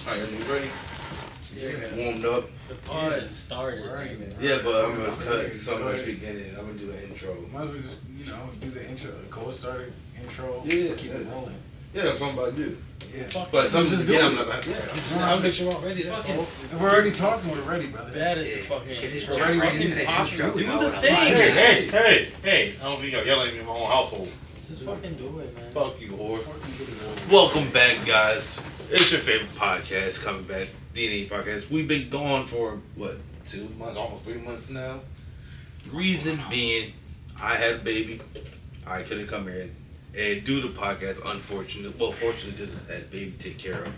Alright, you ready? Yeah. Warmed up. The pod started. Right. Yeah, but I'm gonna cut so much beginning. I'm gonna do an intro. Might as well just, do the intro. The cold starter intro. Yeah. Keep it rolling. Yeah, that's what I'm about to do. Yeah. Fuck But some just just do get, it. I'm not. Yeah, I'm just saying. I'll make sure I'm ready. That's Fucking- all. If we're already talking, we're ready, brother. bad at Yeah. the fucking It just intro. jumps right into the Fucking intro. do Know the what I'm thing. like. Hey! I don't think y'all yelling at me in my own household. Just fucking do it, man. Fuck you, whore. Fucking get it over. Welcome back, guys. It's your favorite podcast coming back, DNA Podcast. We've been gone for, 2 months, almost 3 months now. Reason being, I had a baby. I couldn't come here and do the podcast, fortunately, because I had a baby to take care of.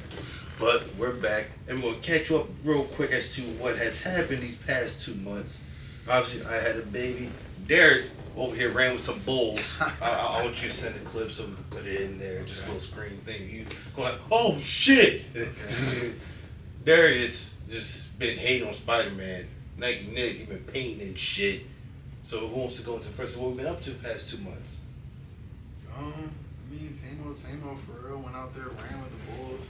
But we're back, and we're going to catch you up real quick as to what has happened these past 2 months. Obviously, I had a baby. Derek over here ran with some bulls. I want you to send a clip so we can put it in there, just a little screen thing. You going like, oh shit! Okay. Darius just been hating on Spider-Man. Nike Nick, he been painting and shit. So who wants to go into first of what we've been up to the past 2 months? Same old for real. Went out there, ran with the Bulls.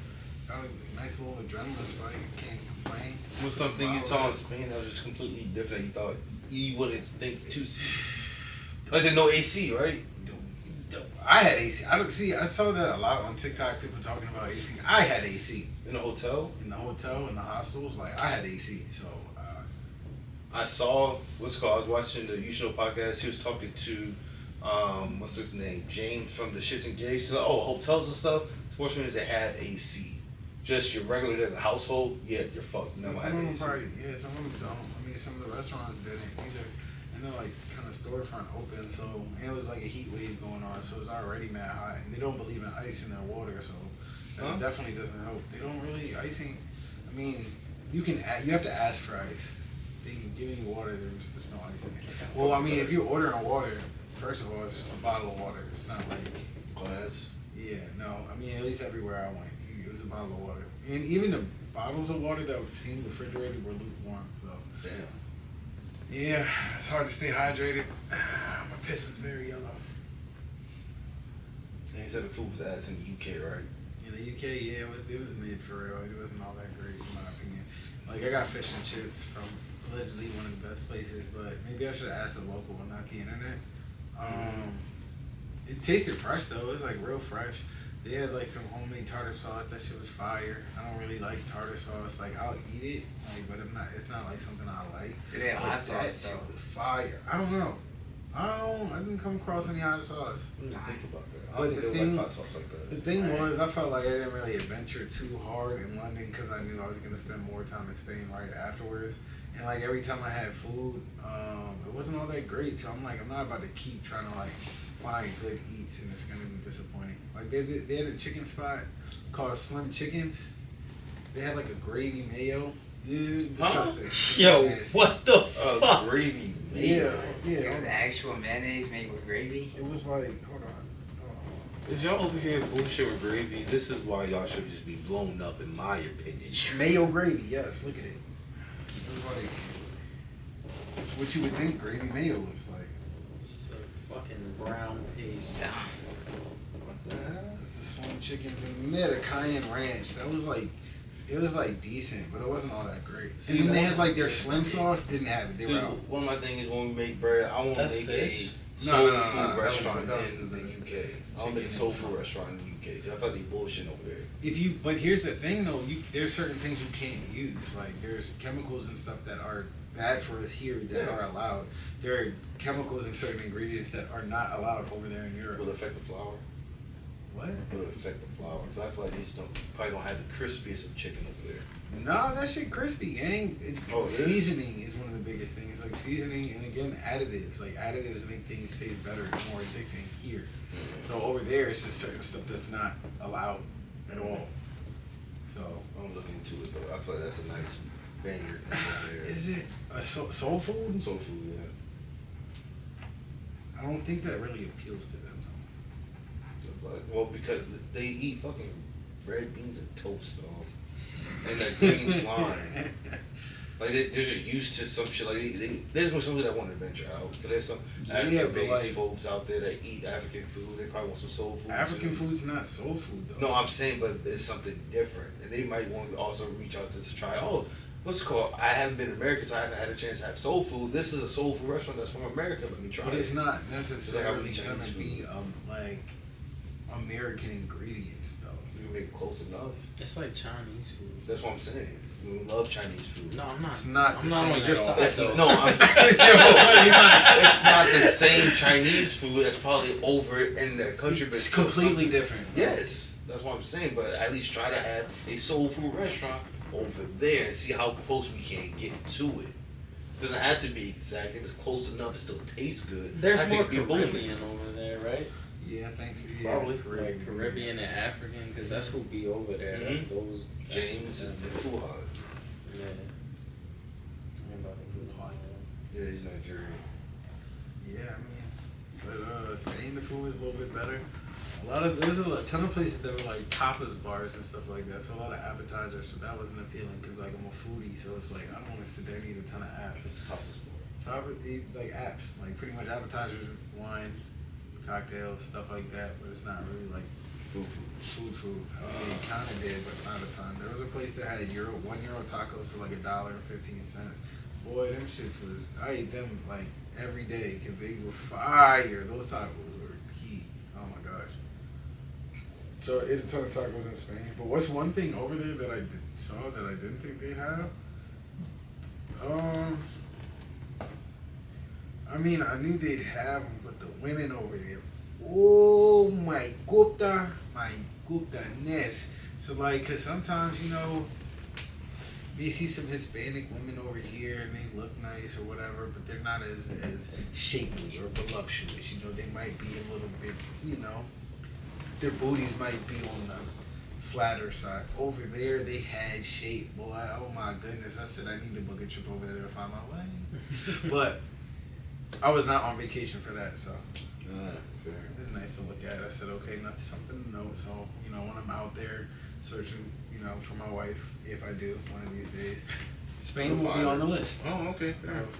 Got a nice little adrenaline spike. Can't complain. Was something you saw in Spain that was just completely different? You thought you wouldn't think to see? Like there's no AC, right? I had AC. I saw that a lot on TikTok. People talking about AC. I had AC In the hotel? in the hotel, in the hostels. Like I had AC. So I saw, I was watching the You Should Know podcast. He was talking to, what's his name? James from the Shits and Gigs. He's like, hotels and stuff, fortunately they have AC. Just your regular household, yeah, you're fucked. You some never of have them AC. probably, some of them don't. Some of the restaurants didn't either. And they're like kind of storefront open, so and it was like a heat wave going on, so it's already mad hot. And they don't believe in ice in their water, so that definitely doesn't help. They don't really icing. You have to ask for ice. They can give you water. There's no ice in it. Well, if you're ordering water, first of all, it's a bottle of water. It's not like Glass. yeah, no. At least everywhere I went, it was a bottle of water. And even the bottles of water that seemed refrigerated were lukewarm. So Damn. yeah, it's hard to stay hydrated. My piss was very yellow. And he said the food was ass in the UK, right? In the UK, yeah, it was mid for real. It wasn't all that great in my opinion. Like I got fish and chips from allegedly one of the best places, but maybe I should have asked the local and not the internet. It tasted fresh though. It was like real fresh. They had like some homemade tartar sauce. That shit was fire. I don't really like tartar sauce. Like I'll eat it, but it's not like something I like. Do they have hot That sauce shit though? was fire. I don't know. I didn't come across any hot sauce. Let me just think about that. I But don't think the they thing- like hot sauce like that. The thing was, I felt like I didn't really adventure too hard in London because I knew I was gonna spend more time in Spain right afterwards. And like every time I had food, it wasn't all that great. So I'm like, I'm not about to keep trying to like find good eats, and it's gonna be disappointing. Like they had a chicken spot called Slim Chickens. They had like a gravy mayo. Dude, disgusting. Yo, Nasty. what the fuck? Gravy Yeah, mayo. yeah. It was actual mayonnaise made with gravy. It was like, hold on. If y'all over here bullshit with gravy, this is why y'all should just be blown up, in my opinion. Mayo gravy, yes. Look at it. It was like, it's what you would think gravy mayo looks like. Just a fucking brown paste. What the hell? It's the Slim Chickens, and they had a cayenne ranch. That was like, it was like decent, but it wasn't all that great. See, And then they that's- had like their Slim sauce, didn't have it. They See, were out. one of my things is when we make bread, I want to That's make fish? a No, soul no, no, food no, restaurant that was in the the UK. I want to make a soul food restaurant in the UK. 'Cause I feel like they bullshit over there. But here's the thing though, there's certain things you can't use. Like there's chemicals and stuff that are bad for us here that are allowed. There are chemicals and certain ingredients that are not allowed over there in Europe. Will it affect the flour? What? Will it affect the flour? Because I feel like they just probably don't have the crispiest of chicken over there. Nah, that shit crispy, gang. Oh, it is? Seasoning is one of the biggest things. Like seasoning, and again, additives. Like additives make things taste better, more addicting here. So over there, it's just certain stuff that's not allowed at all. So I'm looking into it though. I feel like that's a nice banger thing over there. is it a soul food? Soul food, yeah. I don't think that really appeals to them. Like, well, because they eat fucking red beans and toast off. And that green slime. Like they're just used to some shit. Like there's some people that want to venture out. Cause there's some Yeah, African-based but like folks out there that eat African food. They probably want some soul food. African too. food's not soul food though. No, I'm saying, but it's something different, and they might want to also reach out to try. Oh, what's it called? I haven't been to America, so I haven't had a chance to have soul food. This is a soul food restaurant that's from America. Let me try But it. it's not necessarily It's like gonna Chinese be like American ingredients though. You can make it close enough. It's like Chinese food. That's what I'm saying. We love Chinese food. No, I'm not. It's not I'm the not same on your at all. side It's, though. no, it's not the same Chinese food that's probably over in that country, but It's still completely something- different. Yes, that's what I'm saying. But at least try to have a soul food restaurant over there and see how close we can get to it. Doesn't have to be exact. If it's close enough, it still tastes good. There's I more think it'd be booming. Caribbean over there, right? Yeah, thanks. Yeah, Probably like Caribbean and African, because that's who be over there. That's Mhm. those. That's James them. and Fuhad. Yeah. Yeah, he's Nigerian. Yeah, I mean, but Spain the food was a little bit better. There's a ton of places that were like tapas bars and stuff like that. So a lot of appetizers. So that wasn't appealing because like I'm a foodie. So it's like I don't want to sit there and eat a ton of apps. It's top of sport. Eat like apps, like pretty much appetizers, wine, cocktails, stuff like that. But it's not really like food. I mean, it kind of did, but not a ton. There was a place that had €1 tacos for like $1.15. Boy, them shits was, I ate them like every day because they were fire. Those tacos were heat. Oh my gosh. So I ate a ton of tacos in Spain. But what's one thing over there that I saw that I didn't think they'd have? I mean, I knew they'd have them, but the women over there, oh my goodness. So like, cause sometimes, you know, you see some Hispanic women over here and they look nice or whatever, but they're not as shapely or voluptuous. You know, they might be a little bit, you know, their booties might be on the flatter side. Over there, they had shape. Boy, oh my goodness. I said I need to book a trip over there to find my way. But I was not on vacation for that, so Fair. it was nice to look at. I said, okay, nothing, something to note. So, you know, when I'm out there searching, you know, for my wife, if I do one of these days, Spain will be on the list. Oh, okay. Fair. Of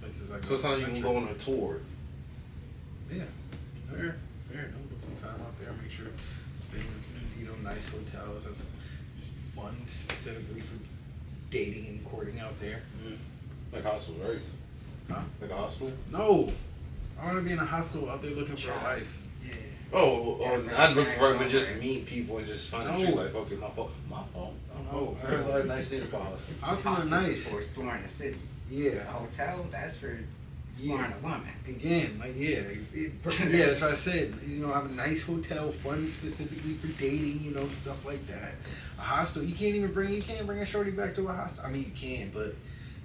places I So it's not like you can go on a tour. Yeah. Fair. I'll book some time out there. Make sure I'm staying in some, you know, nice hotels. Have just fun specifically for dating and courting out there. Like hostel, right? Huh? Like a hostel? No, I want to be in a hostel out there looking for a wife. Yeah. Oh, I look for it, but just somewhere. meet people and just find No. out your life. Okay, my fault. No. I heard a lot of nice things about hostels. Hostels are Hostels is nice. for exploring the city. A Yeah. hotel, that's for exploring a woman. Again, like yeah, that's what I said. You know, have a nice hotel, fun specifically for dating. You know, stuff like that. A hostel, you can't bring a shorty back to a hostel. I mean, you can, but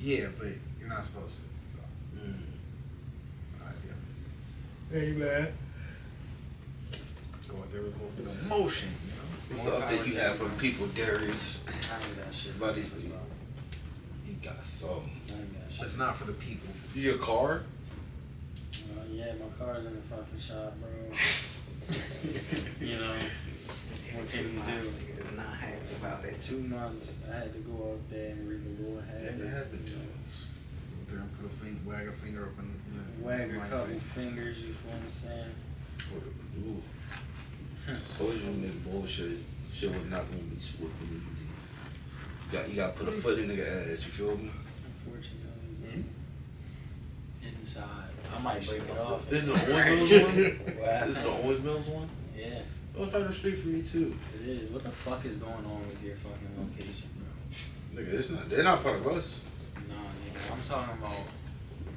yeah, but you're not supposed to. So, hey man, go out there with a little bit of emotion. You know, What's the update you have for the people, Darius? I ain't got shit. About these people. You got some. I ain't got shit. It's not for the people. Your car? Yeah, my car's in the fucking shop, bro. You know, what can you do? Niggas is not happy about it. 2 months, I had to go up there and renew a Yeah, they had the tunes. Go there and put wag a finger up in the Wag a mic. couple fingers, you feel what I'm saying? Ooh. Told you, nigga, bullshit. Shit was not gonna be swift and easy. You got to put a foot in nigga ass, you feel me? Unfortunately. Inside. I might break it off. This is the Orange Mills one? What? This is the Orange Mills one? Yeah, Oh, it's right down the street from me too. it is. What the fuck is going on with your fucking location, bro? Nigga, it's not. They're not part of us. Nah, nigga, I'm talking about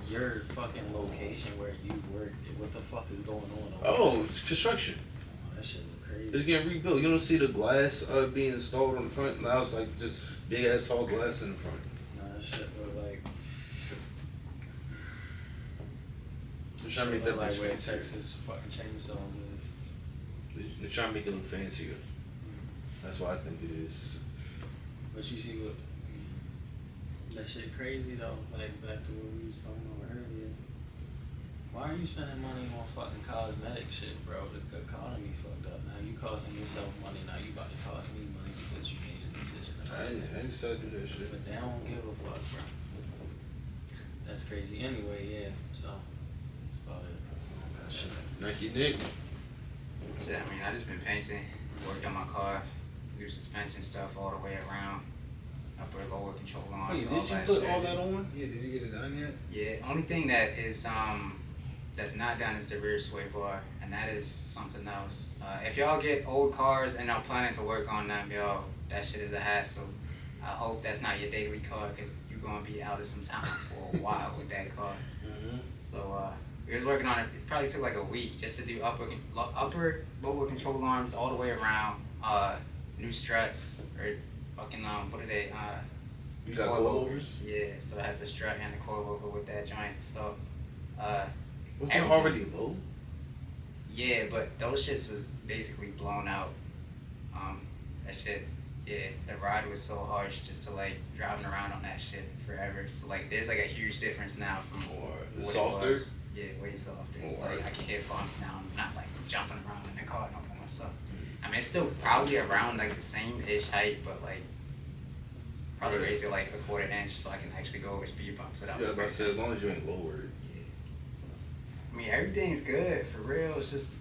your fucking location where you work. What the fuck is going on over Oh, there? it's construction. Oh, that shit look crazy. It's getting rebuilt. You don't see the glass being installed on the front. Now it's like just big ass tall glass in the front. Nah, that shit look like. They're trying to make that like much where fancier. Texas fucking chainsaw live. They're trying to make it look fancier. That's what I think it is. But you see what that shit crazy though. Like back to what we was talking about earlier. Why are you spending money on fucking cosmetic shit, bro? The economy fucked up. Now you costing yourself money. Now you about to cost me money because you made a decision. I didn't decide to do that shit. But they don't give a fuck, bro. That's crazy. Anyway, yeah. So that's about it. I don't got shit. Nike Nick. Shit, I mean, I just been painting, worked on my car, new suspension stuff all the way around, upper lower control arms. Wait, all did you that put shit. all that on? Yeah, did you get it done yet? Yeah, only thing that is that's not done is the rear sway bar, and that is something else. If y'all get old cars and are planning to work on them, y'all, that shit is a hassle. I hope that's not your daily car, cause you're gonna be out of some time for a while with that car. Mm-hmm. So we was working on it. It probably took like a week just to do upper, lower control arms all the way around. New struts or fucking what are they? You got coilovers? Yeah, so it has the strut and the coilover with that joint. So Was it everything- already low? yeah, but those shits was basically blown out. That shit, yeah, the ride was so harsh just to like driving around on that shit forever. So like, there's like a huge difference now from Or what softer? it was. Yeah, way softer. It's Or- like I can hit bumps now. I'm not like jumping around in the car no more. So I mean, it's still probably around like the same ish height, but like probably Right. raise it like a quarter inch so I can actually go over speed bumps without. Yeah, but I scraping. said as long as you ain't lowered. Yeah. So, I mean, everything's good for real. It's just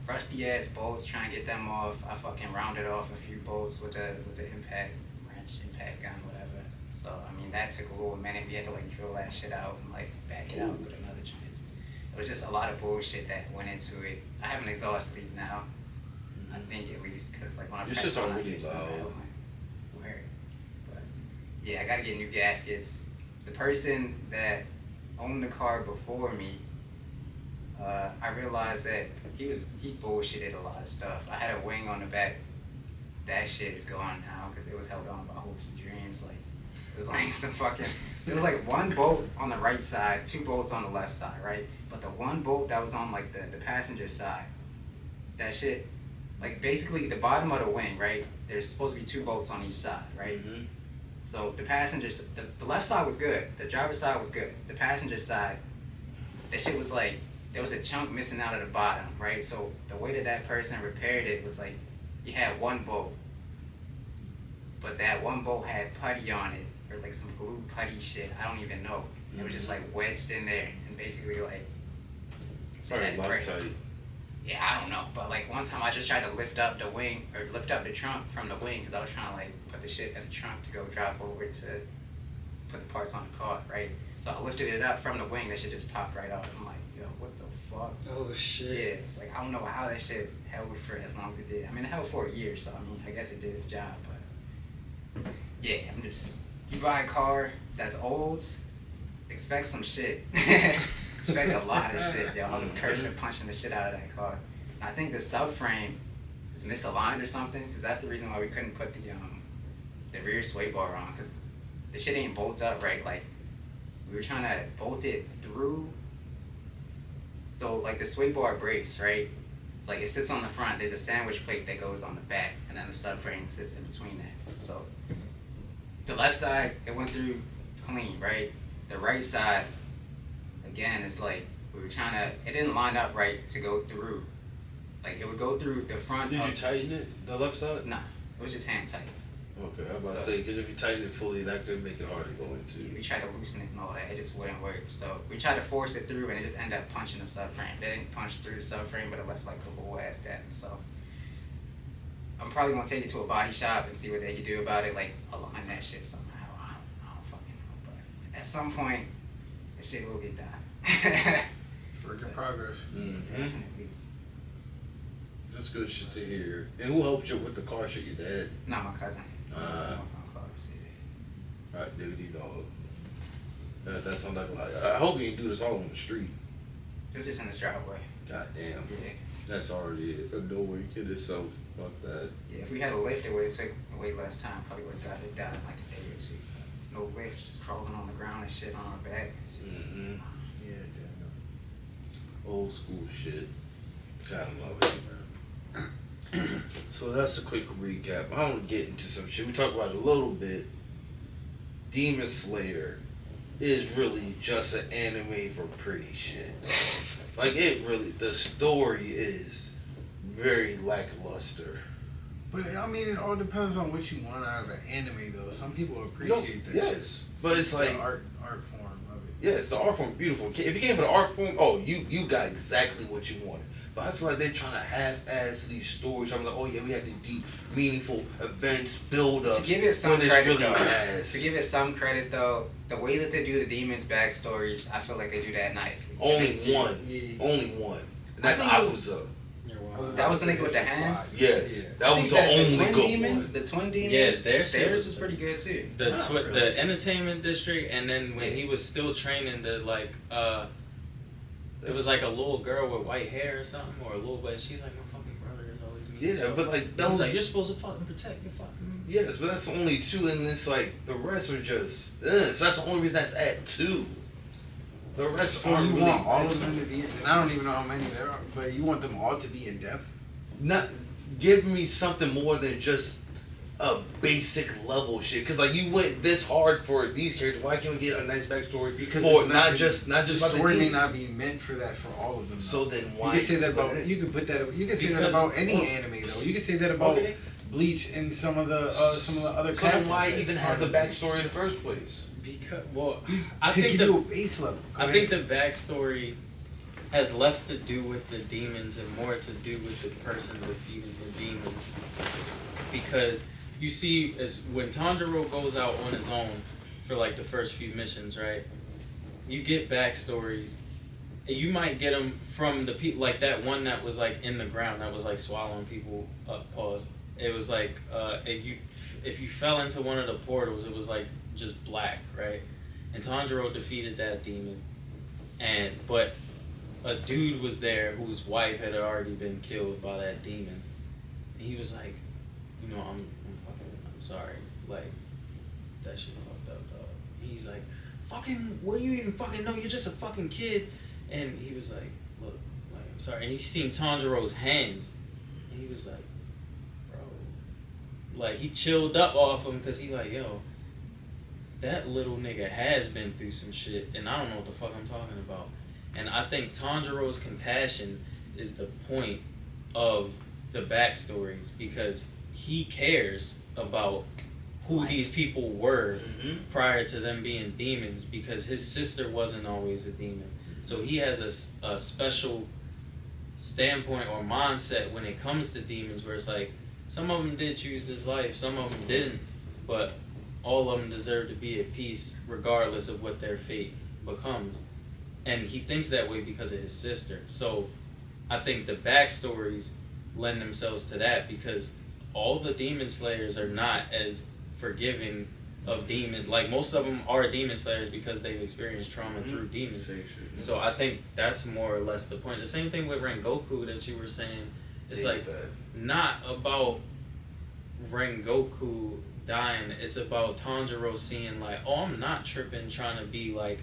rusty ass bolts. Trying to get them off. I fucking rounded off a few bolts with the impact wrench, impact gun, whatever. So I mean, that took a little minute. We had to like drill that shit out and like back it out with another joint. It was just a lot of bullshit that went into it. I have an exhaust leak now. I think at least because like when I Your press shit's on, already it's not loud. that word. But yeah, I gotta get new gaskets. The person that owned the car before me, I realized that he bullshitted a lot of stuff. I had a wing on the back. That shit is gone now because it was held on by hopes and dreams. Like it was like some fucking. There was like one bolt on the right side, two bolts on the left side, right? But the one bolt that was on like the passenger side, that shit, like basically the bottom of the wing, right? There's supposed to be two bolts on each side, right? Mm-hmm. So the passengers, the left side was good. The driver's side was good. The passenger side, that shit was like, there was a chunk missing out of the bottom, right? So the way that person repaired it was like, you had one bolt, but that one bolt had putty on it, or like some glue putty shit. I don't even know. It was just like wedged in there, and basically like, just Sorry, had to lock break. tight. Yeah, I don't know, but like one time I just tried to lift up the wing or lift up the trunk from the wing because I was trying to like put the shit in the trunk to go drive over to put the parts on the car, right? So I lifted it up from the wing, that shit just popped right out. I'm like, yo, what the fuck? Oh shit. Yeah, it's like I don't know how that shit held for as long as it did. I mean, it held for a year, so I mean, I guess it did its job, but yeah, I'm just, you buy a car that's old, expect some shit. Expect a lot of shit, yo. I was cursing, punching the shit out of that car. And I think the subframe is misaligned or something, because that's the reason why we couldn't put the rear sway bar on, because the shit ain't bolt up right. Like, we were trying to bolt it through. So, like, the sway bar breaks, right? It's like it sits on the front. There's a sandwich plate that goes on the back, and then the subframe sits in between that. So, the left side, it went through clean, right? The right side, again, it's like we were trying to, it didn't line up right to go through. Like it would go through the front Did of, you tighten it, the left side? nah, it was just hand tight. Okay, I was about to So- say, because if you tighten it fully, that could make it hard to go into. We tried to loosen it and all that, it just wouldn't work. So we tried to force it through and it just ended up punching the subframe. They didn't punch through the subframe, but it left like a little ass dent. So I'm probably gonna take it to a body shop and see what they can do about it, like align that shit somehow. I don't fucking know, but at some point, the shit will get done. Work in progress. Mm-hmm. Definitely. That's good shit to hear. And who helped you with the car shit? Your dad? Not my cousin. Uh, My cars, yeah. Alright, duty dog. That sounds like a lot. I hope you didn't do this all on the street. It was just in his driveway. God damn. Yeah. That's already a door you kid itself. Fuck that. Yeah, if we had a lift, it would have taken way less time. Probably would have got it done in like a day or two. No lift, just crawling on the ground and shit on our back. It's just, Mm-hmm. Yeah, damn. Old school shit. Gotta love it, man. So that's a quick recap. I want to get into some shit. We talked about it a little bit. Demon Slayer is really just an anime for pretty shit. Like it really, the story is very lackluster. But I mean, it all depends on what you want out of an anime, though. Some people appreciate that. Yes, shit. but it's the like art form of it. yes, the art form beautiful. If you came for the art form, oh, you got exactly what you wanted. But I feel like they're trying to half-ass these stories. I'm like, oh yeah, we had these deep, meaningful events, build up. To give it some when it's credit, really though, ass. to give it some credit though, the way that they do the demons' backstories, I feel like they do that nicely. Only They see- one, Yeah. only one, and that's I think it was- Akuza. That was the nigga with the hands? Yes, Yeah. that I was think the that only twin good demons, one. the twin demons, Yes, theirs theirs was was pretty good too. The Not really. the entertainment district, and then when Yeah. he was still training the like it was like a little girl with white hair or something, or a little boy. She's like, my fucking brother is always me. Yeah, but like He that was was like, you're supposed to fucking protect your fucking. yes, but that's only two, and it's like the rest are just. So that's the only reason that's at 2. The rest So aren't you really. want all of them to be, and I don't even know how many there are, but you want them all to be in depth? Not give me something more than just a basic level shit. Cause like you went this hard for these characters. Why can't we get a nice backstory Because for it's not just the about story the may demons? not be meant for that for all of them. So though. then You why? can say that about put it- you can put that you can say that Because- about any well, anime though. You can say that about Okay. Bleach and some of the other So characters. then why that even are have the the- backstory in the first place? Because I to think give you a the base level? Go I think ahead. the backstory has less to do with the demons and more to do with the person defeating the demon. Because you see, as when Tanjiro goes out on his own for like the first few missions, right? You get backstories. And you might get them from the people, like that one that was like in the ground that was like swallowing people up. Pause. It was like if you fell into one of the portals, it was like just black, right? And Tanjiro defeated that demon, but a dude was there whose wife had already been killed by that demon, and he was like, you know, I'm sorry, like that shit fucked up, dog. And he's like, fucking, what do you even fucking know? You're just a fucking kid. And he was like, look, like, I'm sorry. And he's seen Tanjiro's hands, and he was like, bro, like he chilled up off him because he like, yo, that little nigga has been through some shit, and I don't know what the fuck I'm talking about. And I think Tanjiro's compassion is the point of the backstories because he cares about who these people were prior to them being demons because his sister wasn't always a demon. So he has a special standpoint or mindset when it comes to demons where it's like some of them did choose this life, some of them didn't, but all of them deserve to be at peace regardless of what their fate becomes. And he thinks that way because of his sister. So I think the backstories lend themselves to that because all the demon slayers are not as forgiving of demon. Like most of them are demon slayers because they've experienced trauma through demons. Same shit. So I think that's more or less the point. The same thing with Rengoku that you were saying. It's like not about Rengoku dying. It's about Tanjiro seeing like, oh, I'm not tripping trying to be like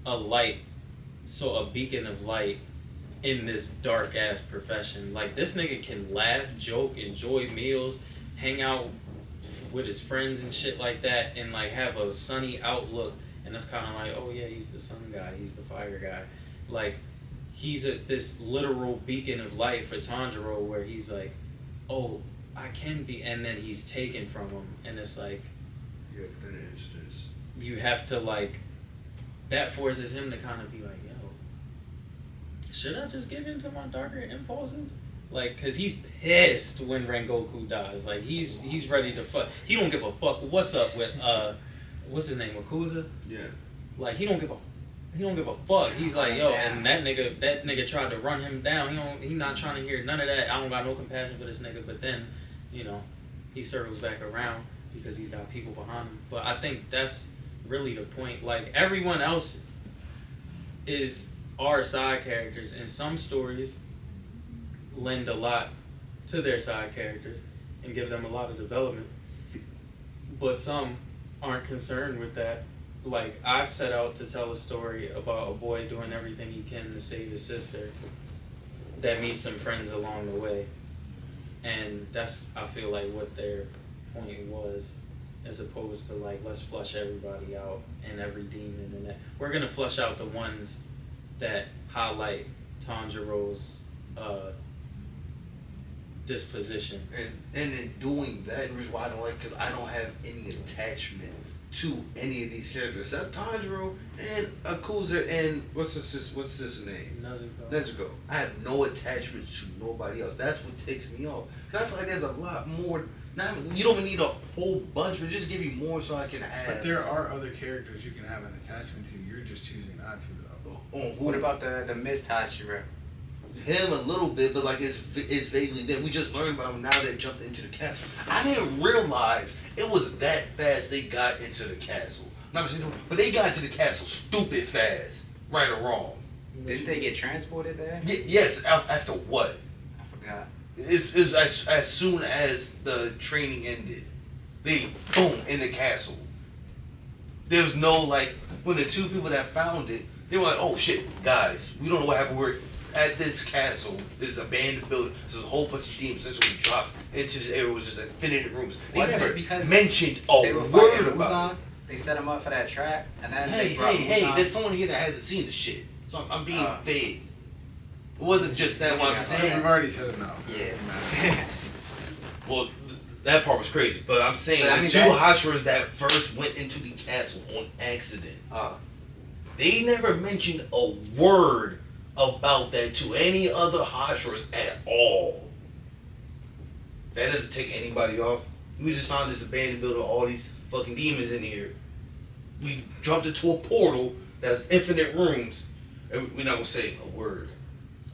a light, so a beacon of light in this dark ass profession. Like this nigga can laugh, joke, enjoy meals, hang out with his friends and shit like that, and like have a sunny outlook. And that's kind of like, oh yeah, he's the sun guy, he's the fire guy. Like he's this literal beacon of light for Tanjiro, where he's like, oh, I can be, and then he's taken from him, and it's like, Yeah, for that instance. you have to like, that forces him to kind of be like, yo, should I just give in to my darker impulses? Like, cause he's pissed when Rengoku dies. Like he's ready to fuck. He don't give a fuck. What's up with what's his name, Akuza? Yeah. Like he don't give a fuck. He's like, yo, and that nigga tried to run him down. He not trying to hear none of that. I don't got no compassion for this nigga. But then, you know, he circles back around because he's got people behind him. But I think that's really the point. Like everyone else are side characters, and some stories lend a lot to their side characters and give them a lot of development. But some aren't concerned with that. Like, I set out to tell a story about a boy doing everything he can to save his sister that meets some friends along the way. And that's, I feel like, what their point was, as opposed to, like, let's flush everybody out and every demon and that. We're going to flush out the ones that highlight Tanjiro's disposition. And in doing that, the reason why I don't like, because I don't have any attachment to any of these characters except Tanjiro and Akuza and what's his name? Nezuko. I have no attachment to nobody else. That's what takes me off. Because I feel like there's a lot more. Not, you don't need a whole bunch, but just give me more so I can have. But there are other characters you can have an attachment to. You're just choosing not to, though. What about the Miss Tashira? Him a little bit, but like it's vaguely there. We just learned about him now that jumped into the castle. I didn't realize it was that fast they got into the castle. But they got into the castle stupid fast, right or wrong. Didn't they get transported there? Yes, after what? I forgot. It's as soon as the training ended, they boom in the castle. There's no like when the two people that found it, they were like, oh shit, guys, we don't know what happened. We're at this castle, this abandoned building. There's a whole bunch of demons. That's when we dropped into this area. It was just infinite rooms. They never mentioned a word about it. They set him up for that trap, and then hey, there's someone here that hasn't seen the shit. So I'm being vague. It wasn't just that what I'm saying. We've already said it now. Yeah. Well, that part was crazy, but I'm saying the two Hashiras that first went into the castle on accident, they never mentioned a word about that to any other Hashiras at all. That doesn't take anybody off. We just found this abandoned building, all these fucking demons in here. We jumped into a portal that's infinite rooms, and we're not gonna say a word.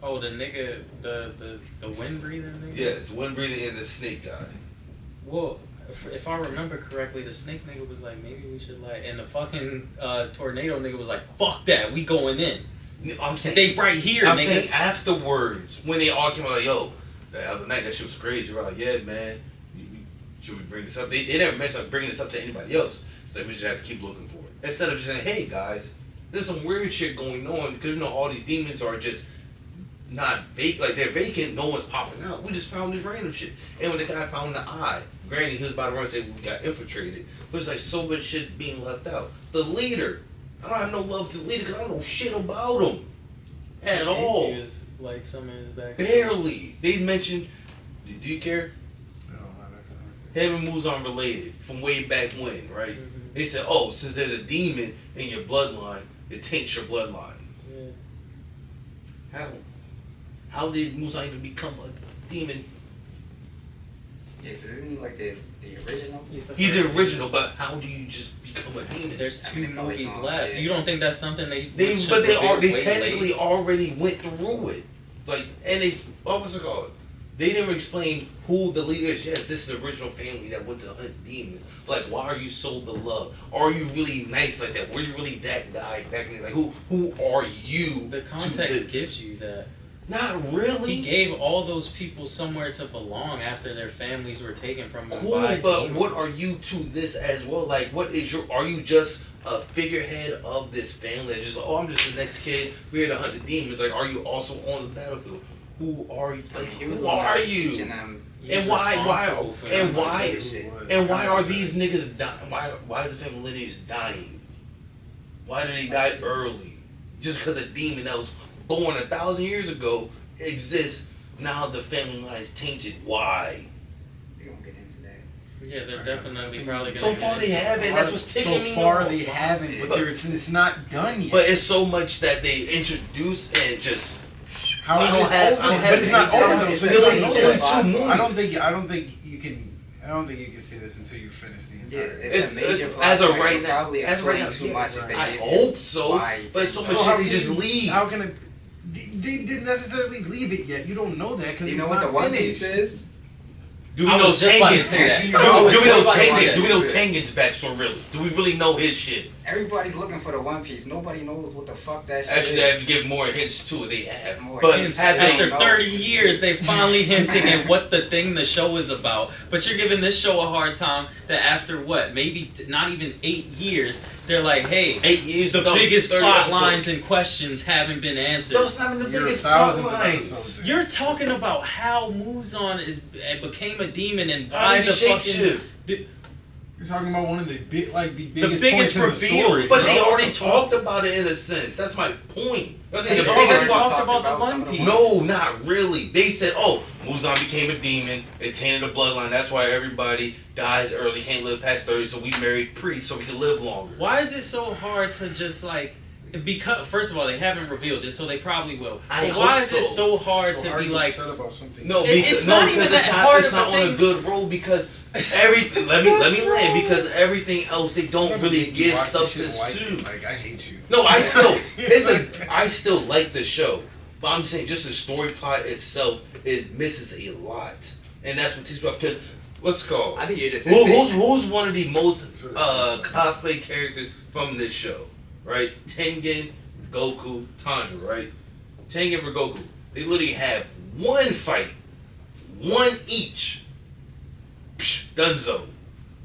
Oh, the nigga, the wind breathing nigga? Yes, wind breathing and the snake guy. Well, if I remember correctly, the snake nigga was like, maybe we should like, and the fucking tornado nigga was like, fuck that, we going in. I'm saying they right here, I'm nigga. saying afterwards, when they all came out like, yo, the other night that shit was crazy. We're like, yeah, man, should we bring this up? They never mentioned like, bringing this up to anybody else. So we just have to keep looking for it. Instead of just saying, hey guys, there's some weird shit going on because you know all these demons are just not vacant, like they're vacant, no one's popping out. We just found this random shit. And when the guy found the eye, granted he was about to run and say we got infiltrated, but it's like so much shit being left out. The leader, I don't have no love to the leader because I don't know shit about him at all. He was like some in his back. Barely. They mentioned, do you care? No, Him and Muzan related from way back when, right? Mm-hmm. They said, oh, since there's a demon in your bloodline, it taints your bloodline. Yeah. How did Muzan even become a demon? Yeah, isn't he like the original? He's the original, but how do you just become a demon? There's two movies like, left. yeah. You don't think that's something they technically already went through it. Like, and they, what was it called? They never explained who the leader is. Yes, this is the original family that went to hunt demons. Like, why are you so beloved? Are you really nice like that? Were you really that guy back in the day? Like, who are you? The context gives you that. Not really. He gave all those people somewhere to belong after their families were taken from them. Cool, by but demons. what are you to this as well? Like, what is your? Are you just a figurehead of this family? That just, oh, I'm just the next kid. We're here to hunt the demons. Like, are you also on the battlefield? Who are you? Like, who are you? And why are these niggas dying? Why is the family lineage dying? Why did they die early? Just because a demon that was born 1,000 years ago exists, now the family line is tainted. Why? We're gonna get into that. Yeah, they're definitely probably gonna. So far they haven't. That's what's ticking me off. So far they haven't, but it's not done yet. But it's so much that they introduce and just. How is it over? But it's not over though. So I don't think you can say this until you finish the entire. It's a major plot. As of right now, probably explain too much. I hope so. But so much shit they just leave. How can it? They didn't necessarily leave it yet. You don't know that because you it's know what not the One finished. Piece is? Do we know Tengen's? Do we know that. Tengen's backstory really? Do we really know his shit? Everybody's looking for the One Piece. Nobody knows what the fuck that shit Actually, is. they have to give more hints to it. They have. More But hints. have After they? 30 years, they finally hinting at what the show is about. But you're giving this show a hard time that after what? Maybe not even 8 years, they're like, hey, 8 years. the no, biggest 30 plot episodes. lines and questions haven't been answered. Those not even the You're biggest plot thousands of lines. episodes. You're talking about how Muzan became a demon and How why did the he fucking. shapeshift? You're talking about one of the big, like the biggest biggest points in the story. reveals, But they No. already talked about it in a sense. That's my point. That's They the already biggest talked part. about the some One of Piece. No, not really. They said, "Oh, Muzan became a demon. It tainted the bloodline. That's why everybody dies early. Can't live past 30. So we married priests so we can live longer." Why is it so hard to just like? Because first of all, they haven't revealed it, so they probably will. I But why hope is it so. so hard So to are be you like? upset about something? No, It- because it's not even that hard it's of a not on a thing. good road because everything. Let me land because everything else they don't really give Watch this shit substance like to. it. Like I hate you. No, I still like the show, but I'm just saying just the story plot itself it misses a lot, and that's what teaches me because let's go. I think you're just Who's one of the most cosplay characters from this show, right? Tengen, Goku, Tanjiro, right? Tengen or Goku, they literally have one fight, one each. Psh, Dunzo.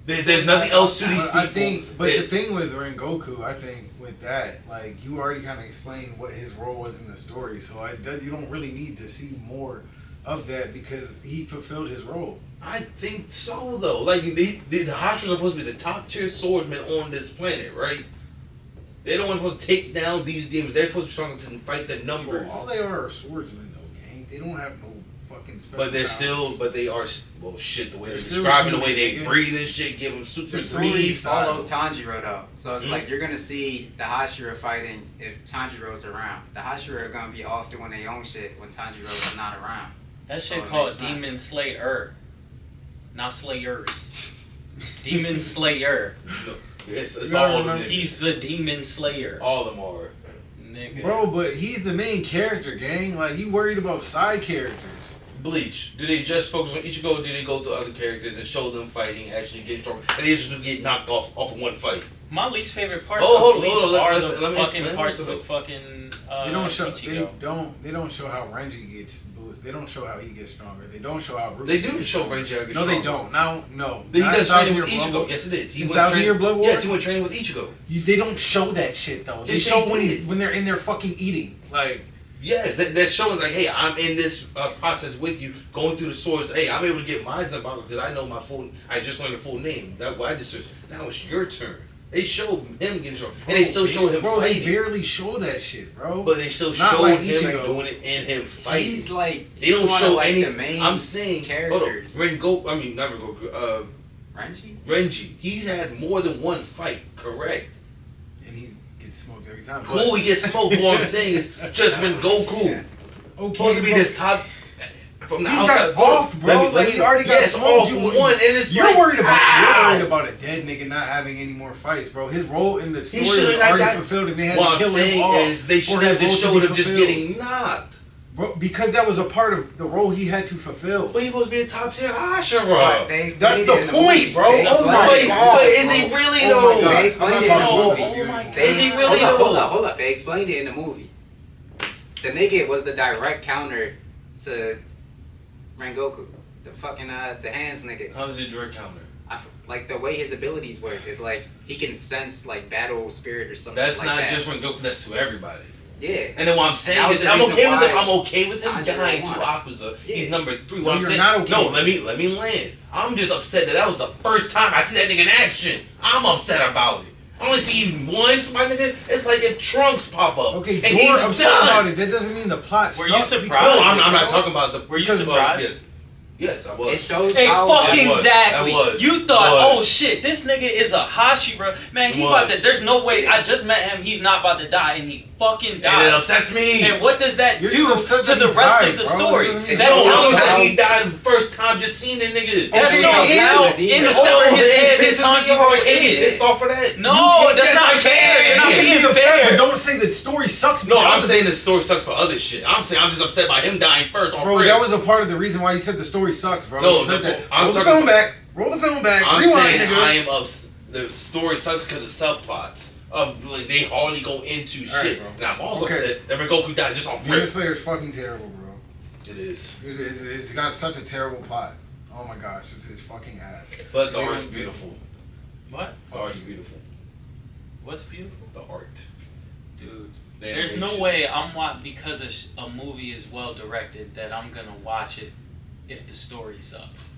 There's nothing else to these people. I think, but the It's- thing with Rengoku, I think with that, like you already kind of explained what his role was in the story, so you don't really need to see more of that because he fulfilled his role. I think so though. Like the Hashira are supposed to be the top tier swordsmen on this planet, right? They're the ones supposed to take down these demons. They're supposed to be trying to fight the numbers. All they are swordsmen, though, gang. They don't have no fucking special. But they're powers. still, but they are, well, shit, the way they're They're still describing the way human, they nigga. breathe and shit, give them super Their speed. stories follows Tanjiro though. So it's Mhm. like you're gonna see the Hashira fighting if Tanjiro's around. The Hashira are gonna be off doing their own shit when Tanjiro's not around. That shit Oh, it called makes sense. Demon Slayer, not Slayers. Demon Slayer. It's You gotta all of them. remember- He's the Demon Slayer. All of them are. Nigga. Bro, but he's the main character, gang. Like, you worried about side characters. Bleach. Do they just focus on Ichigo, or do they go to other characters and show them fighting, actually get stronger, and they just get knocked off of one fight? My least favorite parts Oh, of hold on, Bleach hold on, are let the me fucking explain parts something. with fucking They don't show. Ichigo. They don't show how Renji gets boosted. They don't show how he gets stronger. They don't show how Ruka They do gets show stronger. Renji how to get No, they stronger. don't. Now, no. He Not does in training with 1,000 Year Blood Ichigo. War. Yes, it did. He In went 1,000 Year training. Blood War? Yes, he went training with Ichigo. They don't show that shit though. They Yes, show they when did. when they're in there fucking eating. Like, Yes, they're showing like, hey, I'm in this process with you, going through the source. Hey, I'm able to get my Zanbaku because I know my full. I just learned the full name. That's why I just searched. Now it's your turn. They showed him getting strong, and they still showed him bro, fighting. they barely show that shit, bro. But they still Not showed like him Ichigo. doing it and him fighting. He's like They don't he's one of, show like, any. the main I'm saying, characters. hold on, Rengoku. I mean, not Rengoku. Renji? Renji. He's had more than one fight. Correct. And he gets smoked every time. Cool, he gets smoked. What I'm saying is just Rengoku. Okay, Supposed to be bro. this top. From the He outside, got off, bro. Like, he already got yes, smoked. off You- one, and it's You're like, worried about ow! you're worried about a dead nigga not having any more fights, bro. His role in the story should've was not already got- fulfilled, and they had What to I'm kill him saying off. is they for should his have just role to showed be him just fulfilled. getting knocked. Bro, because that was a part of the role he had to fulfill. But he supposed to be a top tier But Hashira. they That's explained the it in point, movie. bro. They Oh explained my it. God. But is he really Oh though? my God. They explained I'm it not in the talking movie. about Oh my dude. God. Is he really though? Hold up. They explained it in the movie. The nigga was the direct counter to Rengoku. The fucking the hands nigga. How does it direct counter? Like the way his abilities work is like he can sense like battle spirit or something. That's like not that. just Rengoku. That's to everybody. Yeah. And then what I'm saying that was is, the I'm reason okay with him. why I'm okay with him Tanjiro dying to won. Akusa. Yeah. He's number 3. No, What I'm you're saying, not okay no, with let me land. I'm just upset that was the first time I see that nigga in action. I'm upset about it. I only see you once, my nigga. It's like if Trunks pop up. Okay, and you're he's upset done. about it. That doesn't mean the plot Were you sucks surprised? because- No, I'm not bro. talking about the. Were you because- surprised? Yes. Yes, I was. It shows Hey, how fuck That was- exactly. that was- You thought, was. oh shit, this nigga is a Hashira. Man, he Was. about to. There's no way. I just met him. He's not about to die, and he fucking And it dies. upsets me. And what does that You're do just upset to that the he rest died, of the bro. story? That doesn't That mean- no, tells it was how. that he died the first time just seeing the nigga. That Okay, shows yeah, how the in demon. over his head It's that Tanjiro is. pissed off for that. No, You that's can't- not yes, I fair. can. You're not You can being be upset, fair. but don't say the story sucks. No, because I'm of saying the story sucks for other shit. I'm saying I'm just upset by him dying first. On Bro, Fred. that was a part of the reason why you said the story sucks, bro. No, You said the- that. I'm Roll the talking film about- back. Roll the film back. I'm Rewind, saying nigga. I am ups. The story sucks because of subplots of like they hardly go into All right, shit. bro. And I'm also Okay. upset that Rengoku died just on Demon Fred. Slayer's fucking terrible, bro. It is, It's got such a terrible plot. Oh my gosh, it's his fucking ass. but the They art's don't- beautiful. What? The art's beautiful. What's beautiful, The art. dude? The There's no animation. way I'm because a movie is well directed that I'm gonna watch it if the story sucks.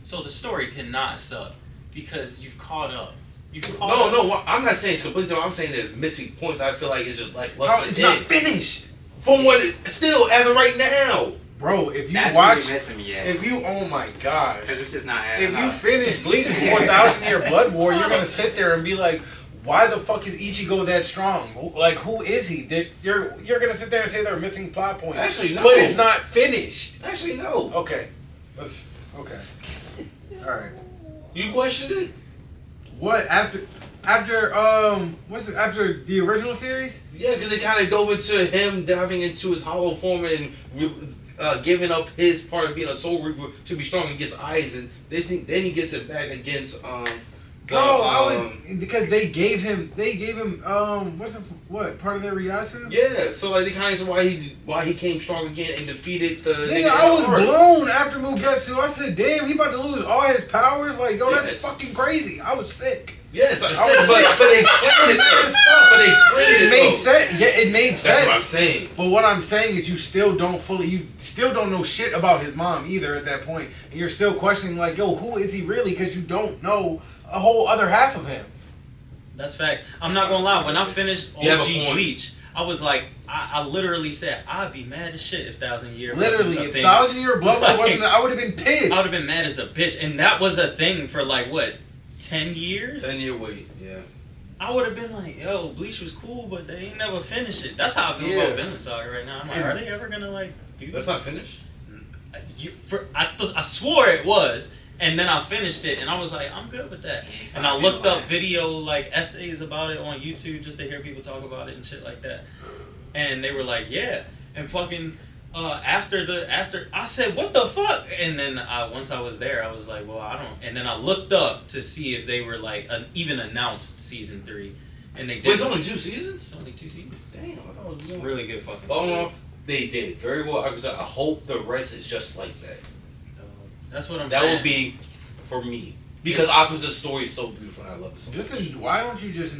So the story cannot suck. because you've caught up. No, I'm not saying it's completely wrong. I'm saying there's missing points. I feel like it's just like How, it's not finished, from what it still as of right now. bro. If you That's watch, really missing me, yeah. if you, oh my gosh, Because it's just not if adding you up. finish Bleach before 1,000-Year Blood War, you're gonna sit there and be like, why the fuck is Ichigo that strong? Like, who is he? You're gonna sit there and say there are missing plot points. Actually, no. But it's not finished. Actually, no. Okay. Okay. Alright. You questioned it? What after what's it after the original series? Yeah, because they kind of dove into him diving into his hollow form and giving up his part of being a soul reaper to be strong against eyes, and then he gets it back against because they gave him what part of their Ryatsu? Yeah, so like they kind of why he came strong again and defeated the Nigga, nigga I was in the heart. blown after Mugetsu. I said, damn, he about to lose all his powers? Like, yo, that's Yes. fucking crazy. I was sick. Yes, I I said, was but sick. they explained it. Mad as fuck. But they explained it. It made though. sense. Yeah, it made sense. That's what I'm saying. But what I'm saying is you still don't know shit about his mom either at that point. And you're still questioning, like, yo, who is he really? Because you don't know a whole other half of him. That's facts. I'm not gonna lie. When I finished You have a OG point. Bleach, I was like, I literally said I'd be mad as shit if 1,000-Year Literally, wasn't a if thing. 1,000-Year Blood War Like, wasn't, I would have been pissed. I would have been mad as a bitch, and that was a thing for like what, 10 years? 10-year wait, yeah. I would have been like, yo, Bleach was cool, but they ain't never finished it. That's how I feel Yeah. about Vinland Saga right now. I'm like, are they ever gonna like do That's that? not finished. I swore it was, and then I finished it, and I was like, I'm good with that. Yeah, And I fucking looked up lying. video like essays about it on YouTube just to hear people talk about it and shit like that. And they were like, yeah. And fucking after I said, what the fuck? And then once I was there, I was like, well, I don't. And then I looked up to see if they were like even announced season 3, and they did. Wait, it's only 2 seasons? It's only 2 seasons. Damn, I thought it was It's really good fucking. Oh story. no, they did very well. I hope the rest is just like that. That's what I'm That saying. would be for me because Opposite story is so beautiful and I love it so much. Why don't you just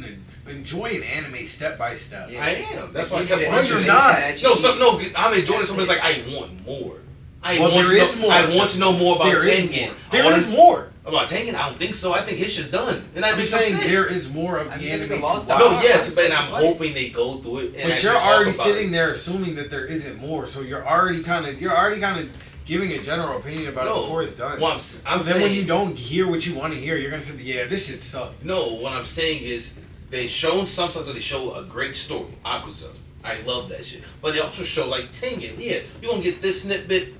enjoy an anime step by step? Yeah. I am. That's why I You kept get watching. you're it. not. No, I'm enjoying something like I want more. Well, there is more. I want to know more about There is Tengen. more. There is more. About Tengen, I don't think so. I think his shit's done. And I'd I'm be saying upset. there is more of I the mean, anime. the to Lost watch. No, Wow. yes, but I'm Funny. hoping they go through it. And But actually you're talk already about sitting it. there assuming that there isn't more, so you're already kind of giving a general opinion about it before it's done. Well, I'm So saying, then when you don't hear what you want to hear, you're gonna say, "Yeah, this shit sucked." No, what I'm saying is they shown some stuff that they show a great story. Akusa. I love that shit. But they also show like Tengen. Yeah, you're gonna get this snippet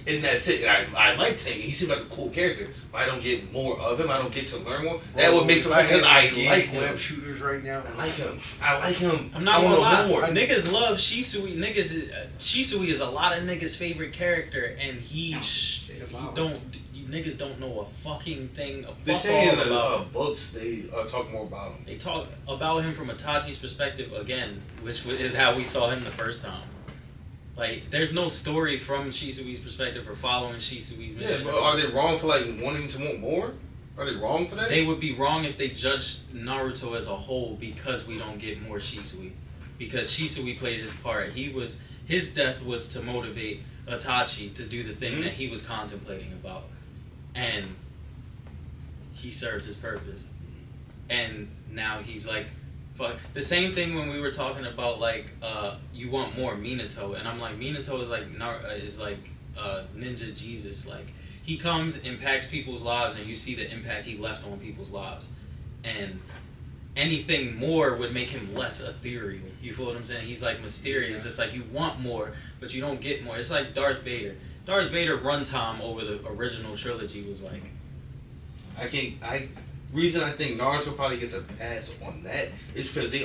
and that's it. And I like Tengen. He seems like a cool character. But I don't get more of him. I don't get to learn more. That would make sense because I like him. web shooters right now. I like him. I'm not I gonna want lie. more. Niggas love Shisui. Shisui is a lot of niggas' favorite character, and he niggas don't know a fucking thing. They Fuck say in all about him. the books they talk more about him. They talk about him from Itachi's perspective again, which is how we saw him the first time. Like, there's no story from Shisui's perspective or following Shisui's Yeah, mission. but are they wrong for like wanting to want more? Are they wrong for that? They would be wrong if they judged Naruto as a whole because we don't get more Shisui. Because Shisui played his part. His death was to motivate Itachi to do the thing that he was contemplating about. And he served his purpose. And now he's like, fuck. The same thing when we were talking about like, you want more Minato, and I'm like, Minato is like Ninja Jesus. Like, he comes, impacts people's lives, and you see the impact he left on people's lives. And anything more would make him less ethereal. You feel what I'm saying? He's like mysterious. It's like you want more, but you don't get more. It's like Darth Vader. Darth Vader runtime over the original trilogy was like, Reason I think Naruto probably gets a pass on that is because they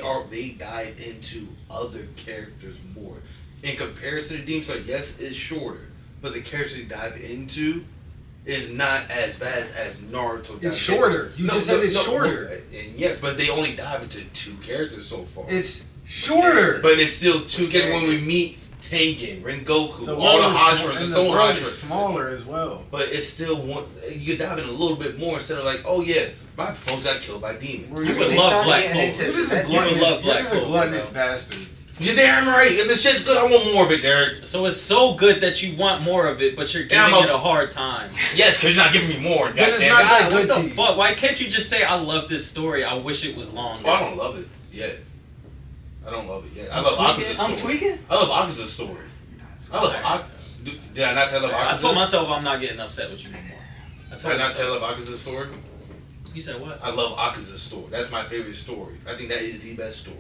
dive into other characters more. In comparison to Demon Slayer, yes, it's shorter, but the characters they dive into is not as fast as Naruto. It's shorter. You just said it's shorter. And yes, but they only dive into 2 characters so far. It's shorter. But it's still 2 characters when we meet Tengen, Rengoku, The all the world is Hashras, sm- the and Stone the world Hashras. is smaller as well. But it's still one. You dive in a little bit more instead of like, oh yeah, my folks got killed by demons. Were you you would they love started Black getting Clover. into You would love Black You're just a Clover, gluttonous bro. bastard. You're damn right. If the shit's good, I want more of it, Derek. So it's so good that you want more of it, but you're giving it a hard time. Yes, because you're not giving me more. This is Goddamn not it. that God, good what to the you. fuck? Why can't you just say, I love this story, I wish it was longer? Well, I don't love it yet. I don't love it yet. I I'm love tweaking? Akaza's I'm story. tweaking? I love Akaza's story. I love Did I not say I love I Akaza's? told myself I'm not getting upset with you no more. I Did told I not say I myself. love Akaza's story? You said what? I love Akaza's story. That's my favorite story. I think that is the best story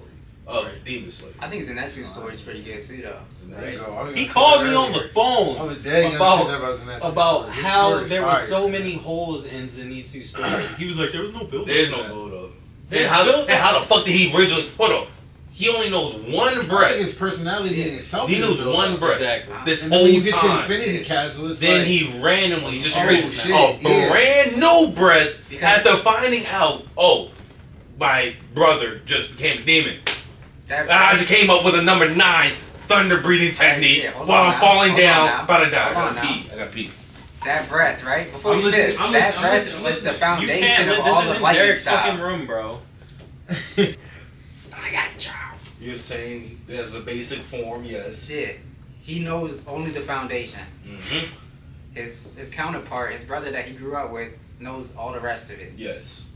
of Demon Slayer. I think Zenitsu's story is pretty good too, though. There you go. I was He gonna say called that me on the earlier. I phone was dead gonna about- say that about Zenitsu's about story. His how story is there were fire, so man. many holes in Zenitsu's story. He was like, there was no build. There's no build up. There's And build-up. how the fuck did he originally? Hold on. He only knows one I think breath. his personality in itself. He is knows built one up. breath. Exactly. This And then whole when you get to time. Infinity Castle, it's Then like, he randomly just Oh, creates shit, a yeah. brand new breath Because- after finding out, oh, my brother just became a demon. That I just came up with a number 9 thunder breathing technique yeah, hold while on I'm now. falling Hold on down, now. about to die. Hold I on got now. pee. I got pee. that breath, right? Before I'm you listening, this, I'm that listening, I'm breath listening, I'm was the listening. You foundation can't. of This all the isn't lightning Derek's style. fucking room, bro. You're saying there's a basic form, yes. Shit, he knows only the foundation. Mm-hmm. His counterpart, his brother that he grew up with, knows all the rest of it. Yes.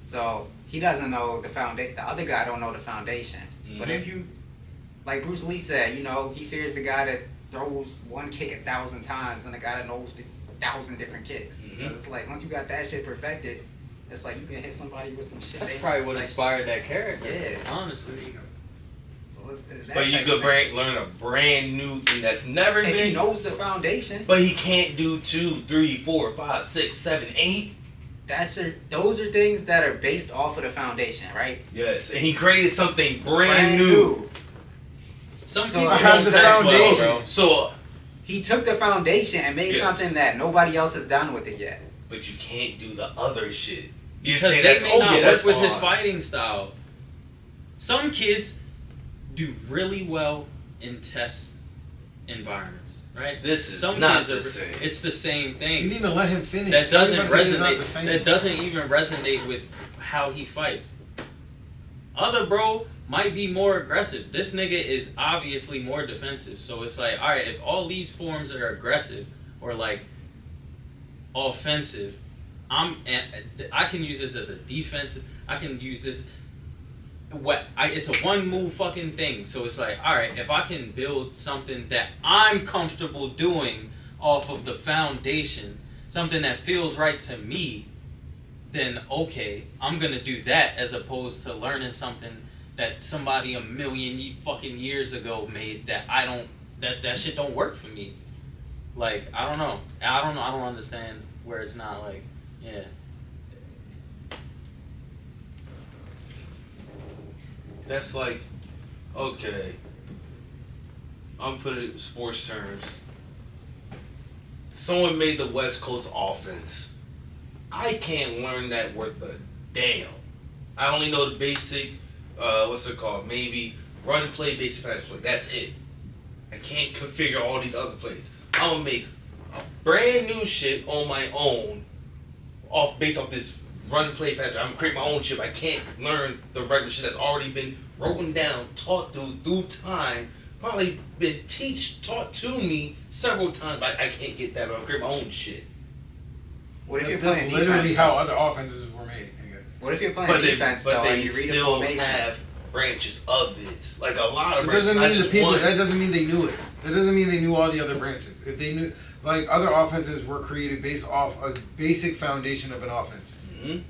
So he doesn't know the foundation. The other guy don't know the foundation. But Mhm. if you, like Bruce Lee said, you know, he fears the guy that throws one kick 1,000 times and the guy that knows the 1,000 different kicks. Mhm. 'Cause it's like once you got that shit perfected, it's like you can hit somebody with some shit. That's they- probably what like, inspired that character. Yeah. Honestly. So it's that But you type could of thing. learn a brand new thing that's never If been. he knows the foundation, But he can't do 2, 3, 4, 5, 6, 7, 8. those are things that are based off of the foundation, right? Yes, and he created something brand new. Some So people I have don't the test well, foundation. bro. So, He took the foundation and made Yes. something that nobody else has done with it yet. but you can't do the other shit. You're Because saying they that's may not okay, work that's with his fine. fighting style. Some kids do really well in test environments, right? This is Some not kids the are. same. It's the same You thing. didn't even let him finish. That doesn't Everybody says it's not the resonate. same. That doesn't even resonate with how he fights. Other bro might be more aggressive. This nigga is obviously more defensive. So it's like, all right, if all these forms are aggressive or like offensive, I can use this as a defensive. I can use this. It's a one move fucking thing. So it's like, all right, if I can build something that I'm comfortable doing off of the foundation, something that feels right to me, then okay, I'm gonna do that as opposed to learning something that somebody a million fucking years ago made that that shit don't work for me. Like, I don't know. I don't understand where it's not like, yeah. That's like, okay, I'm putting it in sports terms. Someone made the West Coast offense. I can't learn that worth a damn. I only know the basic, what's it called? Maybe run play, basic pass play. That's it. I can't configure all these other plays. I'm gonna make a brand new shit on my own, based off this run play pass. I'm gonna create my own shit. I can't learn the regular shit that's already been written down, taught through time. Probably been taught to me several times. But I can't get that. But I'm create my own shit. What if you're That's playing literally defense? how other offenses were made. Nigga. What if you're playing But defense though they and you read a still formation? have branches of it. Like a lot of It branches. doesn't not mean the just people. one. That doesn't mean they knew it. That doesn't mean they knew all the other branches. If they knew, like other offenses were created based off a basic foundation of an offense. Mhm.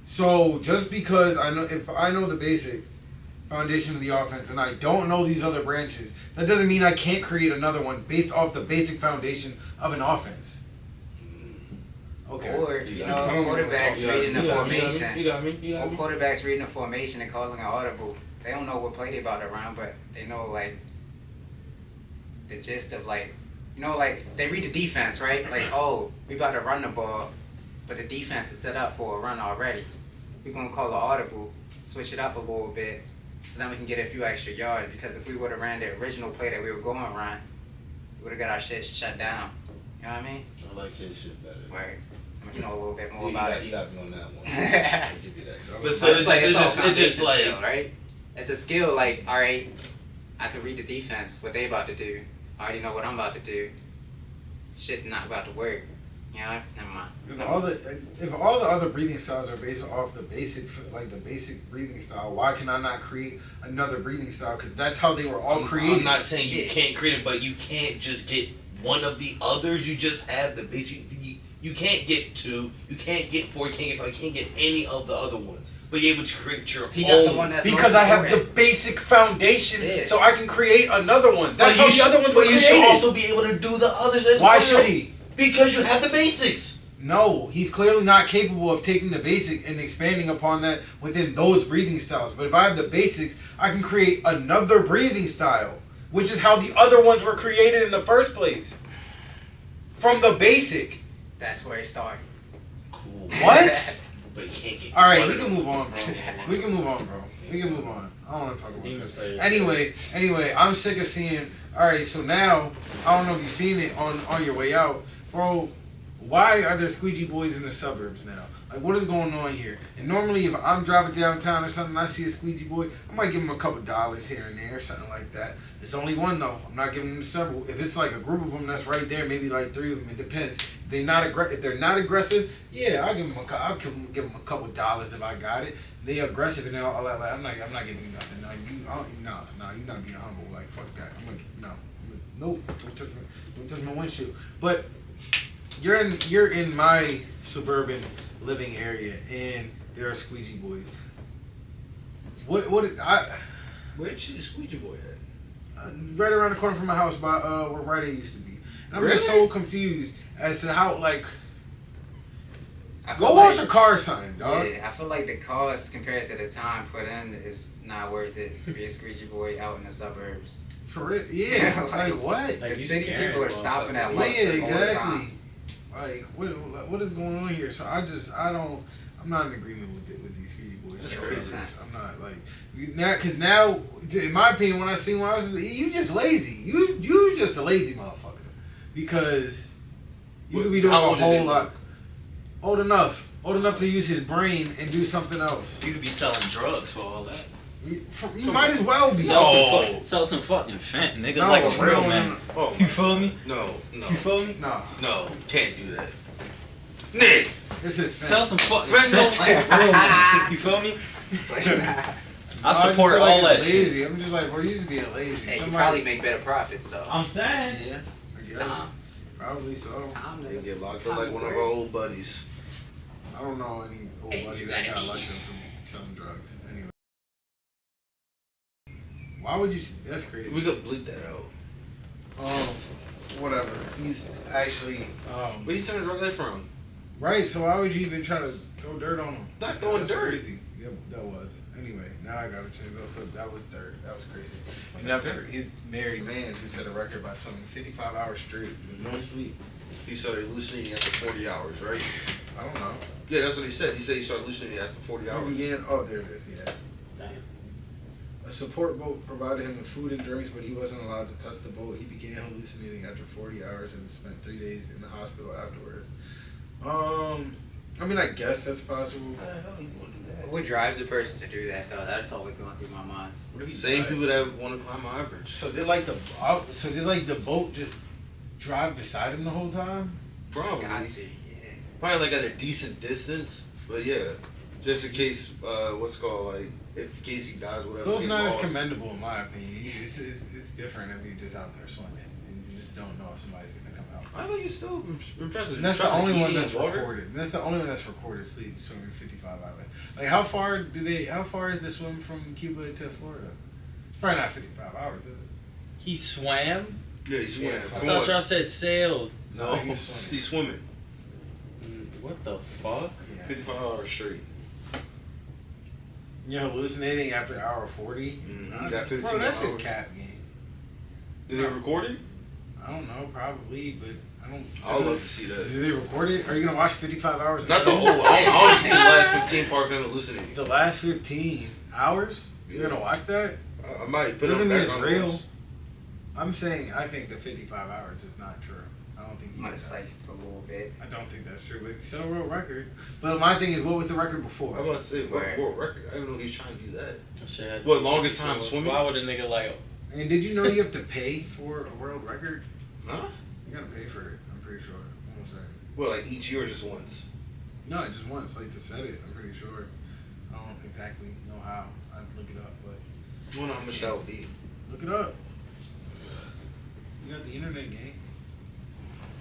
So just because if I know the basic foundation of the offense and I don't know these other branches, that doesn't mean I can't create another one based off the basic foundation of an offense. Okay. Or, You you got know, me. quarterbacks You got me. reading the You got me. formation. You got me. You Or got me. quarterbacks reading the formation and calling an audible. They don't know what play they about to run, but they know, like, the gist of, like, you know, like, they read the defense, right? Like, oh, we about to run the ball, but the defense is set up for a run already. We're going to call an audible, switch it up a little bit, so then we can get a few extra yards, because if we would have ran the original play that we were going to run, we would have got our shit shut down. You know what I mean? I like his shit better. Right. You know a little bit more You about got, it. you got me on that one. I give you that. But But so But it's it's like just, it's all it's just foundation like still, right? It's a skill. Like, all right, I could read the defense, what they about to do. I already know what I'm about to do. Shit not about to work. You know, never mind. If all the other breathing styles are based off the basic breathing style, why can I not create another breathing style? Because that's how they were all created. I'm not saying you can't create it, but you can't just get one of the others. You just have the basic. You can't get 2. You can't get 4. You can't get 5. You can't get any of the other ones. But you're able to create your He own. got the one that's Because most I have the important. basic foundation, Yeah. so I can create another one. That's But how you the other ones were But you created. should also be able to do the others as well. Why should he? Because you have the basics. No, he's clearly not capable of taking the basic and expanding upon that within those breathing styles. But if I have the basics, I can create another breathing style, which is how the other ones were created in the first place. From the basic. That's where it started. Cool. What? But you can't get. Alright, one we of can them. move on, bro. We can move on, bro. We can move on. I don't want to talk about Demon this. Slayer. Anyway, I'm sick of seeing. Alright, so now, I don't know if you've seen it on your way out. Bro, why are there squeegee boys in the suburbs now? Like, what is going on here? And normally, if I'm driving downtown or something, I see a squeegee boy, I might give him a couple dollars here and there, something like that. It's only one though. I'm not giving them several. If it's like a group of them that's right there, maybe like 3 of them. It depends. If they're not aggressive, yeah, I'll give them a couple dollars if I got it. They aggressive and all that. Like, I'm not giving you nothing. No, you're not being humble. Like, fuck that. Nope. Don't touch my windshield. But you're in my suburban living area, and there are squeegee boys. Where's the squeegee boy at? Right around the corner from my house by where Rite Aid used to be. And I'm just Really? so confused as to how, like, I feel go like- watch a car sign, dog. Yeah, I feel like the cost compared to the time put in is not worth it to be a squeegee boy out in the suburbs. For real, yeah. like what? Like, The you city scaring people are stopping at motherfuckers. Yeah, lights all the exactly. time. Like, what is going on here? So I'm not in agreement with these squeegee boys. That's Just crazy. serious. I'm not like now, in my opinion, when I was, you just lazy. You just a lazy motherfucker because you could be doing a How old whole did they lot. look? Old enough to use his brain and do something else. You could be selling drugs for all that. You might as well be. Sell some fucking fent, nigga, No, like a real no, man. no. Oh, You feel me? No. You feel me? Nah, No, can't do that. Nick! this is Sell some fucking Fent, no. fent like a real man. You feel me? It's like, nah. I support all that shit. lazy. I'm just like, bro, you just being lazy. Hey, you Somebody- probably make better profits, so. I'm saying. Yeah, I guess. Time. Probably so. Time They to get locked up like one of our old buddies. I don't know any old Hey, buddy you that gotta got be- locked up from selling drugs. Anyway, why would you? That's crazy. We could bleep that out. Whatever. He's actually Where you trying to drug that from? right. So why would you even try to throw dirt on him? Not throwing That's dirt. Crazy. Yep, that was. Anyway, now I gotta change. That was dirt. That was crazy. Never. He's a married man who set a record by swimming 55 hours straight with no sleep. He started hallucinating after 40 hours, right? I don't know. Yeah, that's what he said. He said he started hallucinating after 40 hours. Yeah. Oh, there it is. Yeah. Damn. A support boat provided him with food and drinks, but he wasn't allowed to touch the boat. He began hallucinating after 40 hours and spent 3 days in the hospital afterwards. I mean, I guess that's possible. How the hell you gonna do that? What drives a person to do that, though? That's always going through my mind. What if he Same died? people that want to climb Mount Everest. So did the boat just drive beside him the whole time? Probably. Got to, yeah. Probably like at a decent distance. But yeah, just in case, what's it called, like, if Casey dies, whatever. So it's get not as lost. commendable in my opinion. It's different if you're just out there swimming and you just don't know if somebody's gonna come out. I think it's still impressive. And that's the Trying to only eat one in that's water. recorded. That's the only one that's recorded swimming 55 hours. Like how far is the swim from Cuba to Florida? It's probably not 55 hours, is it? He swam? Yeah, he's swimming. Yeah, I so- From thought what? y'all said sailed. No, he's he's swimming. swimming. What the fuck? Yeah. 55 hours straight. You're hallucinating after hour 40? Mhm. Got 15 Bro, that's a hours. cat game. Did they record it? I don't know, probably, but I don't. I would love to see that. Did they record it? Are you gonna watch 55 hours? of Not the film? whole. I want to see the last 15 part of him hallucinating. The last 15 hours? You're Yeah. gonna watch that? I might put it Doesn't on mean it's background real. noise. I'm saying I think the 55 hours is not true. I don't think he Might have did that. sliced a little bit. I don't think that's true, but he set a world record. But my thing is, what was the record I before? was about to say, what Right. world record? I didn't know he was trying to do that. That shit had- What, longest time swimming? Why would a nigga like And did you know you have to pay for a world record? Huh? You gotta pay for it. I'm pretty sure. Almost certain. Well, like each year or just once? No, just once. Like to set it. I'm pretty sure. I don't exactly know how. I'd look it up, but I wonder how much that would be. look it up. You got the internet game.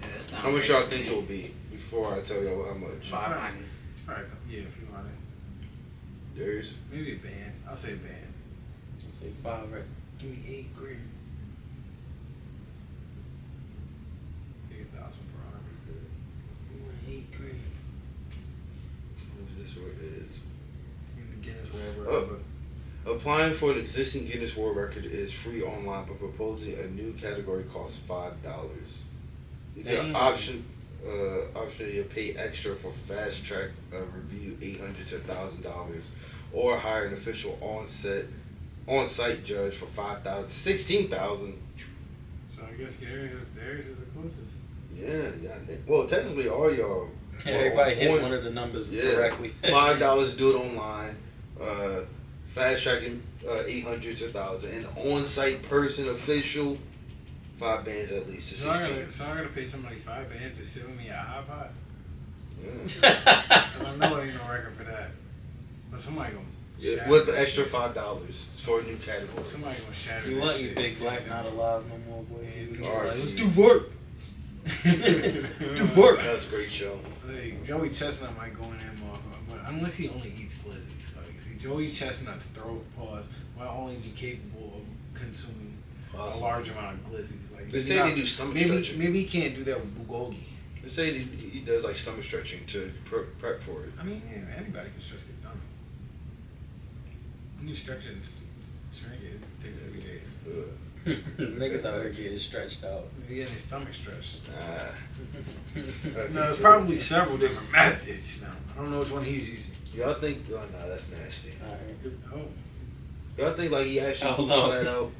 Yeah, that's How much y'all think it will be before I tell y'all how much? 500. Alright, yeah, if you want it. There's Maybe a band. I'll say a band. Let's say 5, right? Give me 8 grand. Take 1,000 for 100. You want 8 grand? what is this word is? In the Guinness World Oh. Record. Applying for an existing Guinness World Record is free online, but proposing a new category costs $5. You get an Damn. option to pay extra for fast track review $800 to $1,000, or hire an official on-site judge for $5,000 to $16,000. So I guess theirs is the closest. Yeah. Well, technically, all y'all. Everybody hit on- one of the numbers Yeah, correctly. $5 to do it online. Fast tracking 800 to 1,000. An on-site person official, 5 bands at least to So I 16. gotta pay somebody 5 bands to sit with me at Hot Pot? Yeah. Cause I know it ain't no record for that. But somebody gonna Yeah, shatter with the that extra shit. $5 for a new category. Somebody gonna shatter You that want you shit. big black not alive no more, boy. Yeah, All right, let's see. do work. Do work. That's a great show. Like, Joey Chestnut might go in there, motherfucker, but unless he only eats glizzies. Like, see, Joey Chestnut's throat pause might only be capable of consuming Awesome. a large amount of glizzies. Like, They maybe say not- they do stomach maybe stretching. maybe he can't do that with bulgogi. They say he does like stomach stretching to prep for it. I mean, yeah, anybody can stretch their stomach. When you stretch it, shrink it, it takes a few days. Ugh. Niggas out here getting stretched out. You get their stomach stretched. Ah. No, there's probably several different methods. Now, I don't know which one he's using. Y'all think? Oh no, that's nasty. Alright. Oh, Y'all think like he actually Oh, poops no. all that out?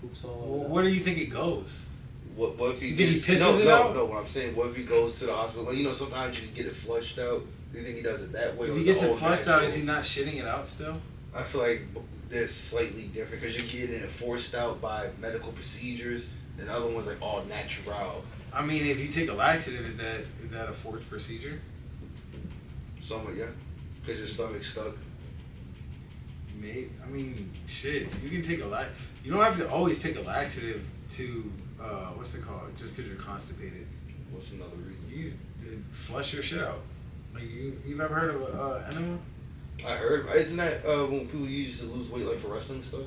Poops all well, over. where do you think it goes? What if he Did he just, pisses no, it no, out? No, what I'm saying, what if he goes to the hospital? Like, you know, sometimes you can get it flushed out. Do you think he does it that way? If or he the gets it whole flushed out, natural? is he not shitting it out still? I feel like they're slightly different because you're getting it forced out by medical procedures, and the other one's like all natural. I mean, if you take a laxative, is that a forced procedure? Somewhat, yeah, because your stomach's stuck. Maybe. I mean, shit. You can take a You don't have to always take a laxative to what's it called? Just because you're constipated. What's another reason? You flush your shit out. Like you've ever heard of enema? I heard. Isn't that when people use to lose weight, like for wrestling stuff?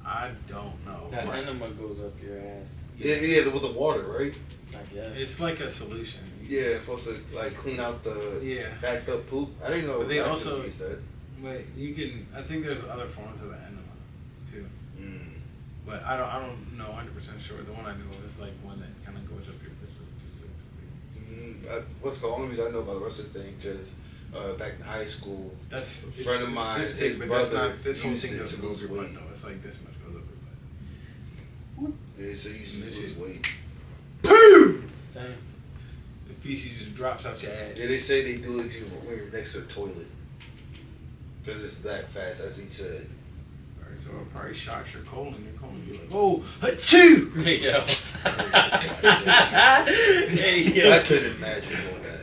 I don't know. That but enema goes up your ass. Yeah, with the water, right? I guess. It's like a solution. You Yeah, just- supposed to like clean out the Yeah. backed up poop. I didn't know But they laxatives also- use that. But you can. I think there's other forms of the enema too. Mm. But I don't know 100% sure. The one I knew of is like one that kind of goes up your pussy. What's the only reason I know about the wrestling thing? Because back in high school, That's A friend of mine, This his big, but that's brother not. This whole used thing it doesn't to go up lose your butt weight. though. It's like this much goes up your butt. yeah, so you used to lose weight. Damn. The feces just drops out your ass. Yeah, they say they do it to you when you're next to a toilet. Because it's that fast, as he said. Alright, so it probably shocks your colon. Your colon be like, oh, achoo! Hey yo. Hey I yo. couldn't imagine doing that.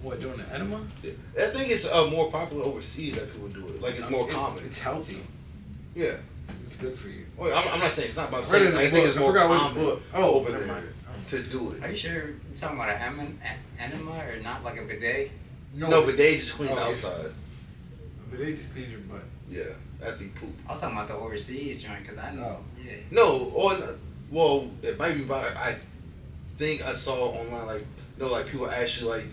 What, doing the enema? Yeah. I think it's more popular overseas that people do it. Like it's more common. It's healthy. Yeah. It's good for you. Well, I'm not saying it's not, but I'm I read it saying in I the think book. it's I more forgot which common book. Oh, over never there mind. to do Are it. you sure you're talking about an enema or not like a bidet? No, but they just cleans Oh, yeah. outside. But they just cleans your butt. Yeah, after you poop. I was talking about the overseas joint because I know. Yeah. No, or well, it might be by. I think I saw online like people actually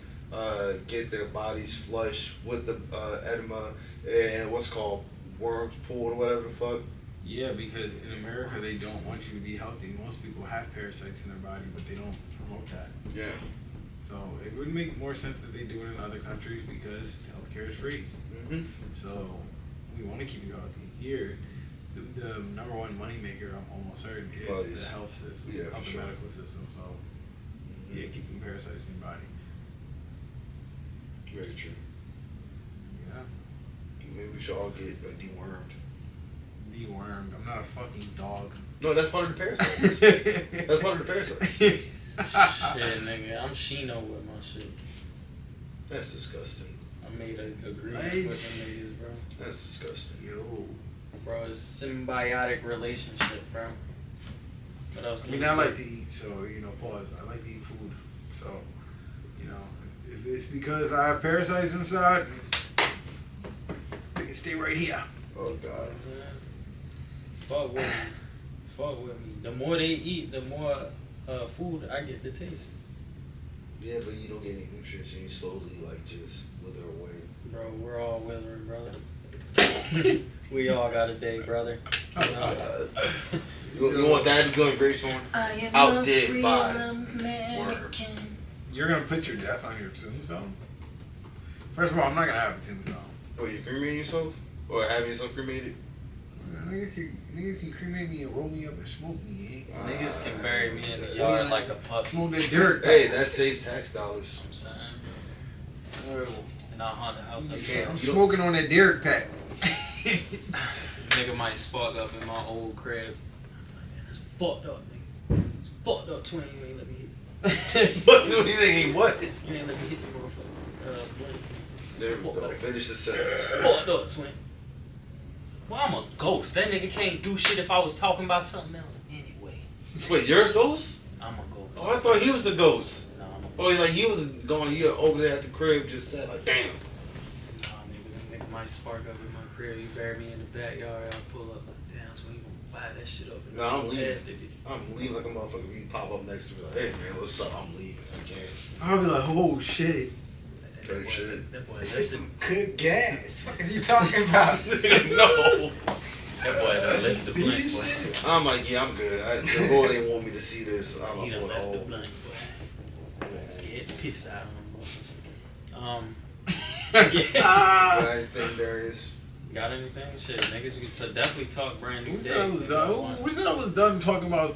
get their bodies flushed with the enema and what's called worms pulled or whatever the fuck. Yeah, because in America they don't want you to be healthy. Most people have parasites in their body, but they don't promote that. Yeah. So it would make more sense that they do it in other countries because healthcare is free. Mm-hmm. So we want to keep you healthy. Here, the number one moneymaker, I'm almost certain, is Bodies. the health system, Yeah, of for the sure. medical system. So yeah, keeping parasites in your body. Very true. Yeah. Maybe we should all get dewormed. dewormed. I'm not a fucking dog. No, that's part of the parasites. That's part of the parasites. Shit, nigga, I'm Shino with my shit. That's disgusting. I made a agreement Right. with them niggas, bro. That's disgusting. Yo. Bro, it's symbiotic relationship, bro. What else I can mean, you I do? like to eat, so, pause. I like to eat food. So, if it's because I have parasites inside, they can stay right here. Oh God. Fuck with me. Fuck with me. The more they eat, the more food I get to taste. Yeah, but you don't get any nutrients and you slowly like just wither away. Bro, we're all withering, brother. We all got a day, brother. You know? You want that to go in gravestone? Out dead by worm. You're going to put your death on your tombstone? First of all, I'm not going to have a tombstone. Oh, you cremating yourself? Or having yourself cremated? Niggas can cremate me and roll me up and smoke me, eh? Niggas can bury me in the yard like a puppy. Smoke that dirt. Hey, that saves tax dollars. I'm saying. Oh, And I'll haunt the house up. You can't- I'm smoking on that Derek pack. Nigga might spark up in my old crib. It's fucked up, nigga. It's fucked up, twin. You ain't let me hit. What do you think? What? You ain't let me hit the motherfucker. Blunt. There we go. Finish the sentence. Fucked up, twin. Well, I'm a ghost. That nigga can't do shit if I was talking about something else anyway. Wait, you're a ghost? I'm a ghost. Oh, I thought he was the ghost. Nah, I'm a Oh, he's like he was going here over there at the crib, just said like, damn. Nah, nigga might spark up in my crib. You bury me in the backyard. I'll pull up like, damn, so you gonna fire that shit up. No, I'm leaving. Past it, bitch. I'm leaving like a motherfucker. You pop up next to me like, hey man, what's up? I'm leaving again. I'll be like, oh shit. Good shit. That boy, That's listen. some good gas. What is you talking about? No. That boy done left the See blunt, this boy. shit? I'm like, yeah, I'm good. The Lord didn't want me to see this. So I'm He done going left the home. blunt, boy. Scared the piss out of him. Got anything, Darius? Got anything? Shit, niggas, we could definitely talk brand new Who day. said I was if done? y'all want. Who said I was done talking about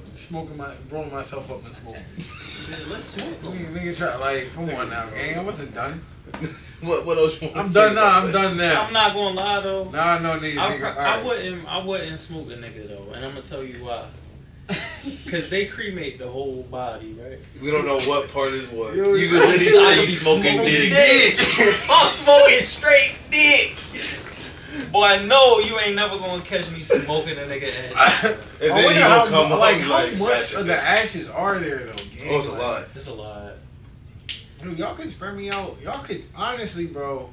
rolling myself up and smoking? Shit, let's smoke them. Nigga try, like, come on now, gang. I wasn't done. What else you want I'm to done say now. about I'm that? done now. I'm not gonna lie though. Nah, no niggas. I Alright. wouldn't smoke a nigga though, and I'm gonna tell you why. Cause they cremate the whole body, right? We don't know what part is what. Yo, You yo, can literally I say be you smoking dick. I'm smoking straight dick. Boy, I know you ain't never gonna catch me smoking a nigga ass. And I then wonder you how, gonna come like, up how like, much gotcha, of the bitch. ashes are there though, gang? Oh, it's a Like, lot. It's a lot. Dude, y'all can spread me out. Y'all could honestly, bro,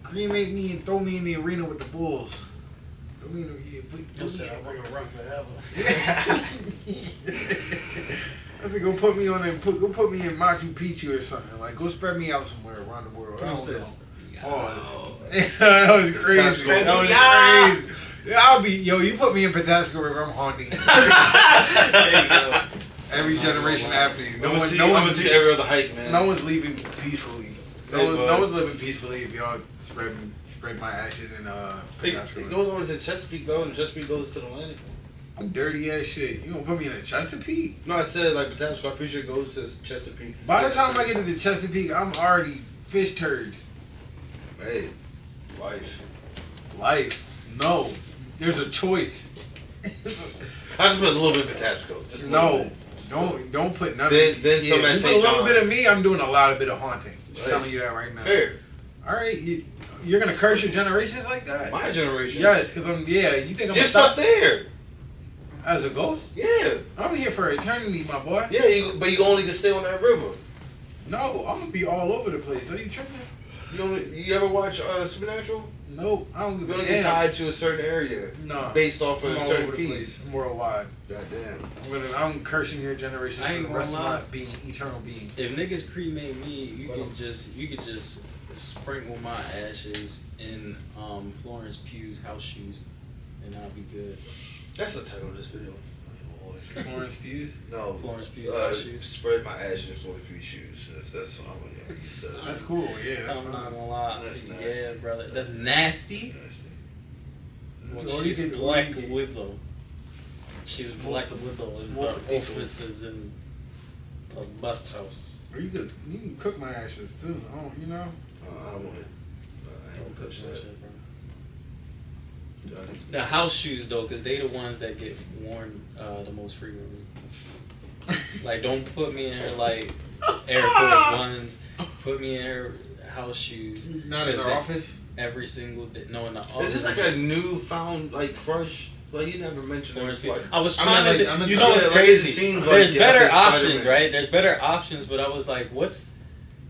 cremate me and throw me in the arena with the Bulls. Throw me in the You said I wanna run forever. I said, go put me on and go put me in Machu Picchu or something. Like, go spread me out somewhere around the world. I don't know. Pause. That was crazy. There That was you crazy. Yeah, I'll be you. Put me in Patapsco River. I'm haunting you. There you go. Every generation after you. I'm gonna see every other hike, man. No one's leaving peacefully. Hey, No bud. one's living peacefully if y'all spread my ashes in Patapsco It River. goes over to Chesapeake though, and Chesapeake goes to the Atlantic. I'm dirty ass shit. You gonna put me in a Chesapeake? No, I said like Patapsco. I'm pretty sure it goes to Chesapeake. By the time I get to the Chesapeake, I'm already fish turds. Hey, life. Life. No. There's a choice. I just put a little bit of Patapsco. Just a little No. bit. Don't put none Then- of then yeah, some you at put St. a little bit of John's. me, I'm doing a lot of bit of haunting. I'm Right. telling you that right now. Fair. Alright, you're gonna curse your generations like that? My generation. Yes, because you think I'm You're gonna stuck stop there. as a ghost? Yeah. I'm here for eternity, my boy. Yeah, but you only can stay on that river. No, I'm gonna be all over the place. Are you tripping? You ever watch Supernatural? Nope, I don't give You a only get damn. tied to a certain area No, based off of I'm a all certain over the piece. place. I'm worldwide. Goddamn. I'm cursing your generation I for ain't the gonna rest of lie. my being, eternal being. If niggas cremate me, you could just sprinkle my ashes in Florence Pugh's house shoes, and I'll be good. That's the title of this video. Florence Pugh. No, Florence Pugh's house shoes. spread my ashes in Florence Pugh shoes. That's what I'm gonna do. That's cool. Yeah, that's I'm fine. not gonna lie. That's nasty. Yeah, brother. That's nasty. Nasty. Well, Or she's you could- Black or you could- Widow. She's Smoke Black the- Widow in smoke her the people. offices in a bathhouse. Or you can cook my ashes too. I don't I don't want it. I ain't gonna Cook push my that. shit, bro. I think The house shoes though, cause they the ones that get worn the most frequently. Like, don't put me in her like Air Force Ones. Put me in her house shoes. Not in 'Cause the they- office. Every single day. No, in the office. Is this like a newfound like crush? Like you never mentioned Florence it. Pugh. Like, I was I'm trying not to. like- I'm You not- know what's Yeah, like, it crazy? seems like There's the better other options, Spider-Man. right? There's better options, but I was like, what's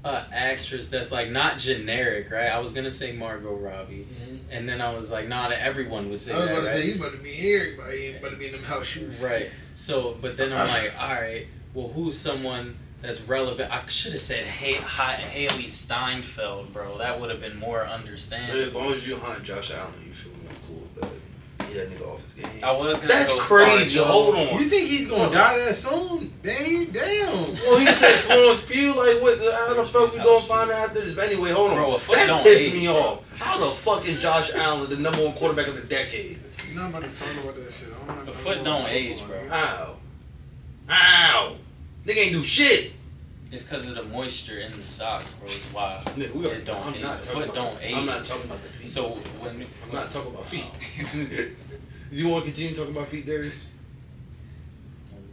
an actress that's like not generic, right? I was gonna say Margot Robbie, and then I was like, nah, that everyone would say I was that, about to right? say you better be everybody. You better be in them house shoes. Right. So, but then I'm like, all right, well, who's someone that's relevant? I should have said Haley Steinfeld, bro. That would have been more so understandable. as long as you hunt Josh Allen, you feel me? I'm cool with that. Get that nigga off his game. I was gonna That's go crazy. Scar Hold Jones. on. You think he's gonna die that soon? Damn. Well, he said Florence Pugh. Like, what? How the Florence fuck Pugh's we gonna house find out after this? But anyway, hold on. Bro, a foot that don't pissed age, me bro. off. How the fuck is Josh Allen the number one quarterback of the decade? You're not about to talk about that shit. I'm not The talking foot about don't football, age, man. bro. How? How? Nigga ain't do shit. It's because of the moisture in the socks, bro. Is why Nigga, we are, it don't I'm age. not The talking foot about don't the, age. I'm not talking about the feet. So when I'm not talking about feet. You want to continue talking about feet, Darius?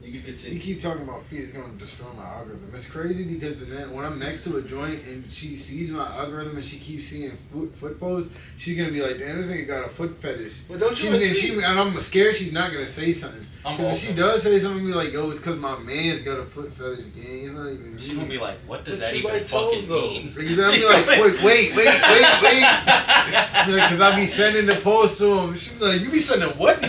You can You continue. keep talking about feet, it's gonna destroy my algorithm. It's crazy because when I'm next to a joint and she sees my algorithm and she keeps seeing foot posts, she's gonna be like, "Damn, this nigga got a foot fetish." But don't you like feet? And I'm scared she's not gonna say something. I'm Because if she open. does say something, be like, "Yo, it's because my man's got a foot fetish, gang." It's not even. she's gonna be like, what does But that you even like fucking toes, though. mean? Because I'll be like, wait. Because I be sending the post to him. She be like, "You be sending what?"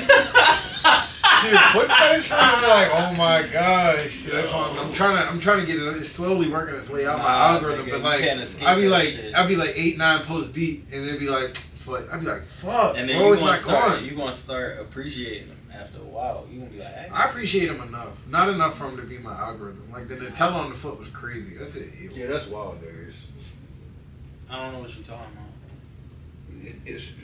Dude, foot fetish for him? I'm like, oh my gosh. That's why I'm trying to get it. It's slowly working its way out my Nah, algorithm. nigga, But you like, can't escape I'll be that like, shit. 8-9 posts deep, and it'd be like foot. I'd be like, fuck, And then bro, you it's gonna not start. going. You gonna start appreciating them after a while. You gonna be like, I appreciate him enough. Not enough for him to be my algorithm. Like the Nutella on the foot was crazy. That's it. Ew. Yeah, that's wild, Darius. I don't know what you're talking about. Yes, you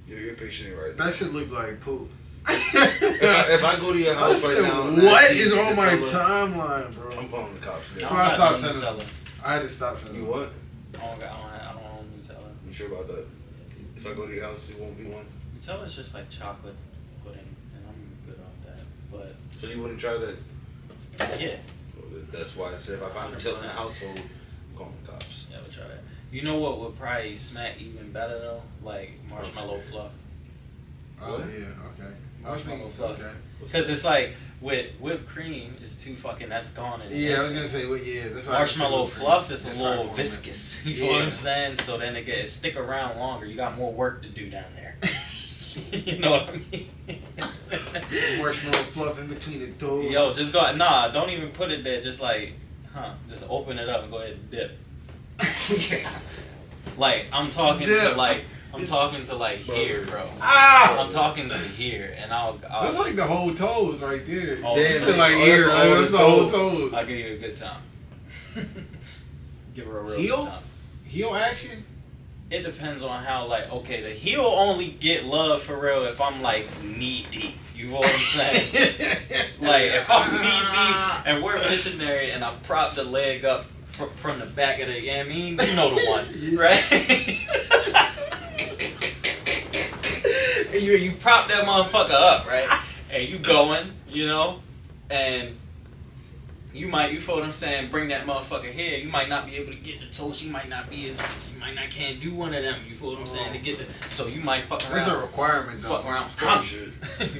do. Your patient ain't right. That shit look like poop. If I go to your I house right said, now, and I what see is on my Nutella, timeline, bro? I'm calling the cops. That's Yeah. why I don't stopped got no sending them. Nutella. I had to stop sending. You them. what? I don't own Nutella. You sure about that? If I go to your house, it won't be one. Nutella's just like chocolate pudding, and I'm good on that. But So you wouldn't try that? yeah, That's why I said if I find Nutella in the household, I'm calling the cops. yeah, we'll try that. You know what would probably smack even better though? Like marshmallow fluff. Oh yeah, okay. I was thinking, Marshmallow fluff. okay. Because it's like with whipped cream, it's too fucking. That's gone in. Yeah, I was an gonna instant. say, well, yeah, that's why. Marshmallow fluff is a That's little right. viscous. You know what Yeah. I'm saying? So then it stick around longer. You got more work to do down there. You know what I mean? Marshmallow fluff in between the toes. Yo, just go. Nah, don't even put it there. Just like, just open it up and go ahead and dip. Like I'm talking Dip. to like here, bro. Ah! I'm talking to here, and I'll That's like the whole toes right there. Oh, You damn, said like oh, here, that's all that's the the whole toes. toes. I'll give you a good time. Give her a real Heel? good time. Heel action? It depends on how like okay, the heel only get love for real if I'm like knee deep. You know what I'm saying? Like if I'm knee deep and we're missionary and I prop the leg up from the back of the, you know what I mean? You know the one, right? And you prop that motherfucker up, right? And you going, you know, and you feel what I'm saying, bring that motherfucker here. You might not be able to get the toast. You might not can't do one of them. You feel what I'm saying to get the. So you might fuck around. That's a requirement though. Fuck around. Shit.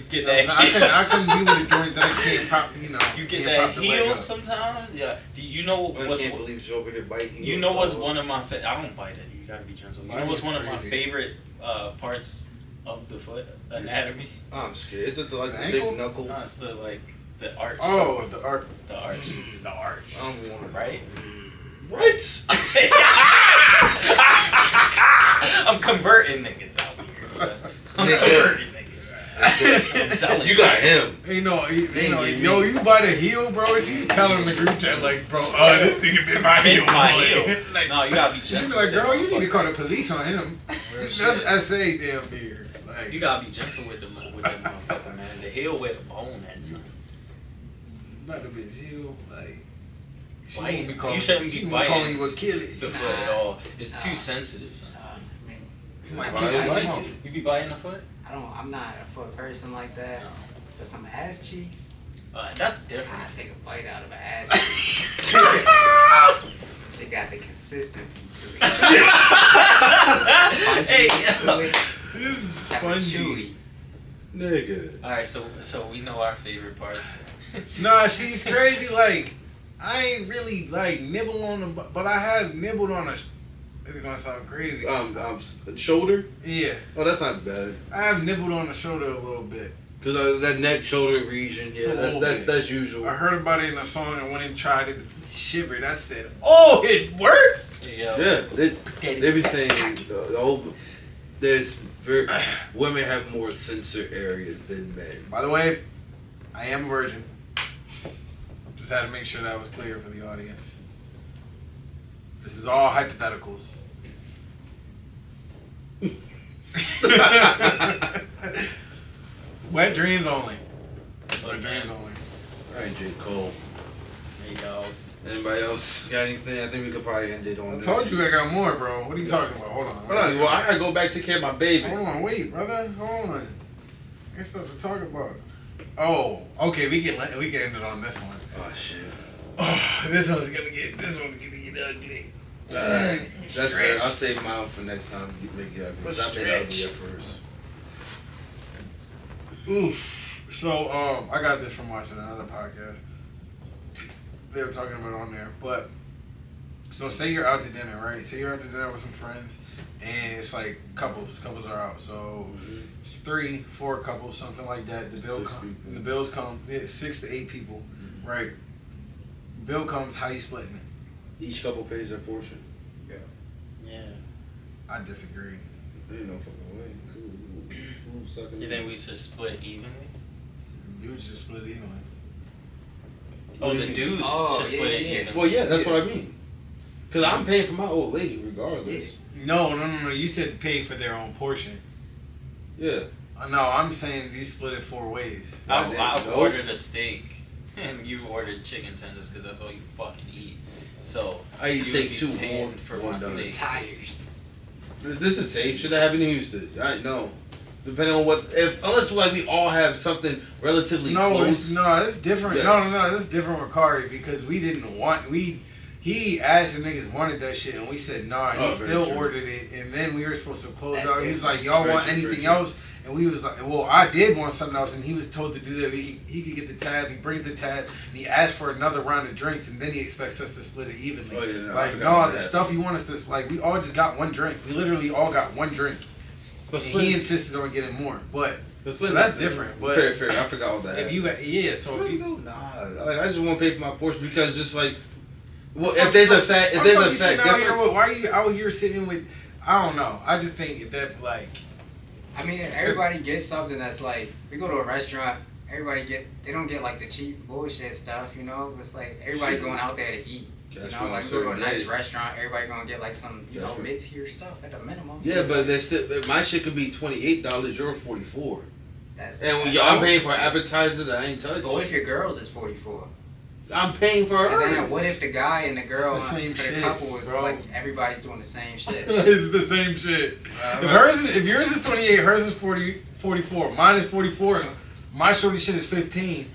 Get I that. couldn't be with a joint that I can't prop, You get can't that prop the leg heel up. sometimes. Yeah. Do you know I what's? can't believe you over here biting. You know what's one of my I don't bite it. You gotta be gentle. You know Mine what's is one of my crazy. favorite parts of the foot anatomy? I'm scared. Is it like The the ankle? big knuckle? No, it's the arch. Oh, the arc. The arch. The arch. I don't want to. Right? What? I'm converting niggas out here. Son. I'm Nigga. converting niggas. I'm telling You got him. You know, Ain't yo, you by the heel, bro. She's telling the group chat like, bro, this nigga bit my heel. My boy. heel. Like, No, you gotta be she's gentle. like, with girl, that you need to motherfucker. call the police on him. That's SA damn beer. Like, You gotta be gentle with that motherfucker, man. The heel with a bone at son. about the bitch heel, like. She Why- won't be calling, you shouldn't be she won't biting calling you Achilles. The foot at all. It's too sensitive, son. I mean, Might Probably keep like like it. You be biting a foot? I'm not a foot person like that. No. But some ass cheeks, That's I different. take a bite out of an ass cheek. She got the consistency to it. Hey, Sponginess to it. This is Have a spongy. chewy. Nigga. All right, so we know our favorite parts. Nah, she's crazy. Like, I ain't really like nibble on the, but I have nibbled on a. This is gonna sound crazy. Shoulder? Yeah, Oh, that's not bad. I have nibbled on the shoulder a little bit. Cause that neck shoulder region, It's a yeah, little that's bit. that's usual. I heard about it in a song and went and tried it. Shivered. I said, "Oh, it works." Yeah. Yeah, they be saying the whole women have more sensor areas than men. By the way, I am a virgin. Just had to make sure that was clear for the audience. This is all hypotheticals. Wet dreams only. Wet dreams only. All right, J. Cole. Hey, dog. Anybody else got anything? I think we could probably end it on I this. told you I got more, bro. What are you talking about? Hold on. Hold on, well, I gotta go back to take care of my baby. Hold on, wait, brother. Hold on. There's stuff to talk about. Oh, okay. We can end it on this one. Oh shit. Oh, this one's gonna get ugly. Alright, that's fair. Stretch. I'll save mine for next time. Make it ugly. Let's I made it ugly stretch. at first. Oof. So, I got this from watching another podcast. They were talking about it on there, but so say you're out to dinner, right? Say you're out to dinner with some friends, and it's like couples. Couples are out, so it's 3, 4 couples, something like that. The bill 6 comes. people. The bills come. Yeah, 6 to 8 people, right? Bill comes. How you splitting it? Each couple pays their portion. Yeah. I disagree. There ain't no fucking way. Who sucking? You think we should split evenly? Dudes just split evenly. Oh, What do the you mean? dudes Oh, should split yeah, it yeah. evenly. Well, yeah, that's what I mean. Cause I'm paying for my old lady regardless. No. You said pay for their own portion. Yeah. No, I'm saying you split it 4 ways. I've Nope. ordered a steak, and you've ordered chicken tenders because that's all you fucking eat. So I eat you steak would be too. paying One for one my done. steak. Tires. This is safe. Should I have in Houston? I know. Depending on unless like we all have something relatively close. That's different. Yes. No, that's different with Kari because we didn't want he asked the niggas wanted that shit and we said nah. He Oh, very still true. ordered it and then we were supposed to close That's out. He was different. like, y'all Very want true, very anything true. else? And we was like, well, I did want something else, and he was told to do that. He could get the tab. He brings the tab, and he asked for another round of drinks, and then he expects us to split it evenly. Oh, yeah, no, I like, forgot no, about the that. stuff you want us to like, we all just got one drink. We literally all got one drink. But And he insisted on getting more, but so that's different. But fair. I forgot all that. if you, so if you, like I just want to pay for my portion because just like, well, Fuck if there's a you- fat, if why there's fuck a you fat sitting out here difference. with- why are you out here sitting with? I don't know. I just think that like I mean, everybody gets something that's like, we go to a restaurant, they don't get like the cheap bullshit stuff, you know? It's like everybody Shit. going out there to eat. Cash You flow know, like on go to a certain nice days. restaurant, everybody gonna get like some, That's right. mid-tier stuff at the minimum. Yeah, It's but like, that's still, my shit could be $28. You're $44, that's, and when that's y'all all. paying for an appetizer that I ain't touched. But what if your girls is 44? I'm paying for And her. then what if the guy and the girl, It's the same for the shit, couple was bro. like, everybody's doing the same shit. it's the same shit. If yours is 28, hers is 44. Mine is 44. And my shorty shit is 15.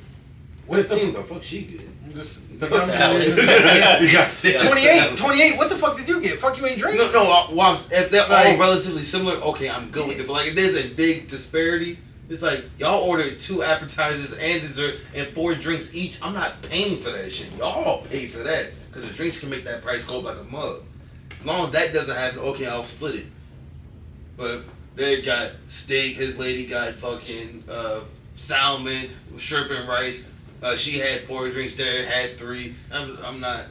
What's 15? The fuck she did? Just, Salad. You got 28. What the fuck did you get? Fuck, you ain't drinking. No. If they're all Like- relatively similar, okay, I'm good with it. But like, if there's a big disparity, it's like y'all ordered 2 appetizers and dessert and 4 drinks each. I'm not paying for that shit. Y'all pay for that because the drinks can make that price go up like a mug. As long as that doesn't happen, okay, I'll split it. But they got steak. His lady got fucking salmon, shrimp and rice. She had 4 drinks there, had 3. I'm not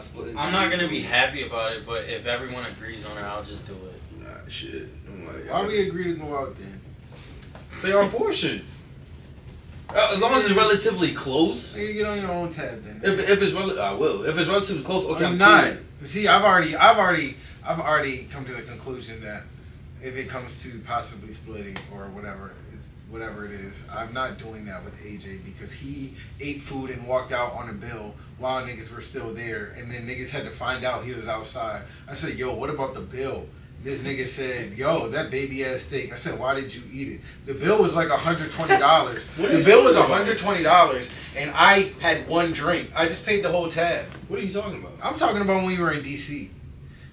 splitting. I'm not gonna be happy about it, but if everyone agrees on it, I'll just do it. Nah, shit. I'm like, Why we agree to go out then? They are portion. As long as it's relatively close. So you get on your own tab then. If it's I will. If it's relatively close, okay, I'm I'm not. cool. See, I've already come to the conclusion that if it comes to possibly splitting or whatever it is, I'm not doing that with AJ because he ate food and walked out on a bill while niggas were still there, and then niggas had to find out he was outside. I said, yo, what about the bill? This nigga said, "Yo, that baby ass steak." I said, "Why did you eat it?" The bill was like $120. The bill was $120, and I had one drink. I just paid the whole tab. What are you talking about? I'm talking about when we were in DC.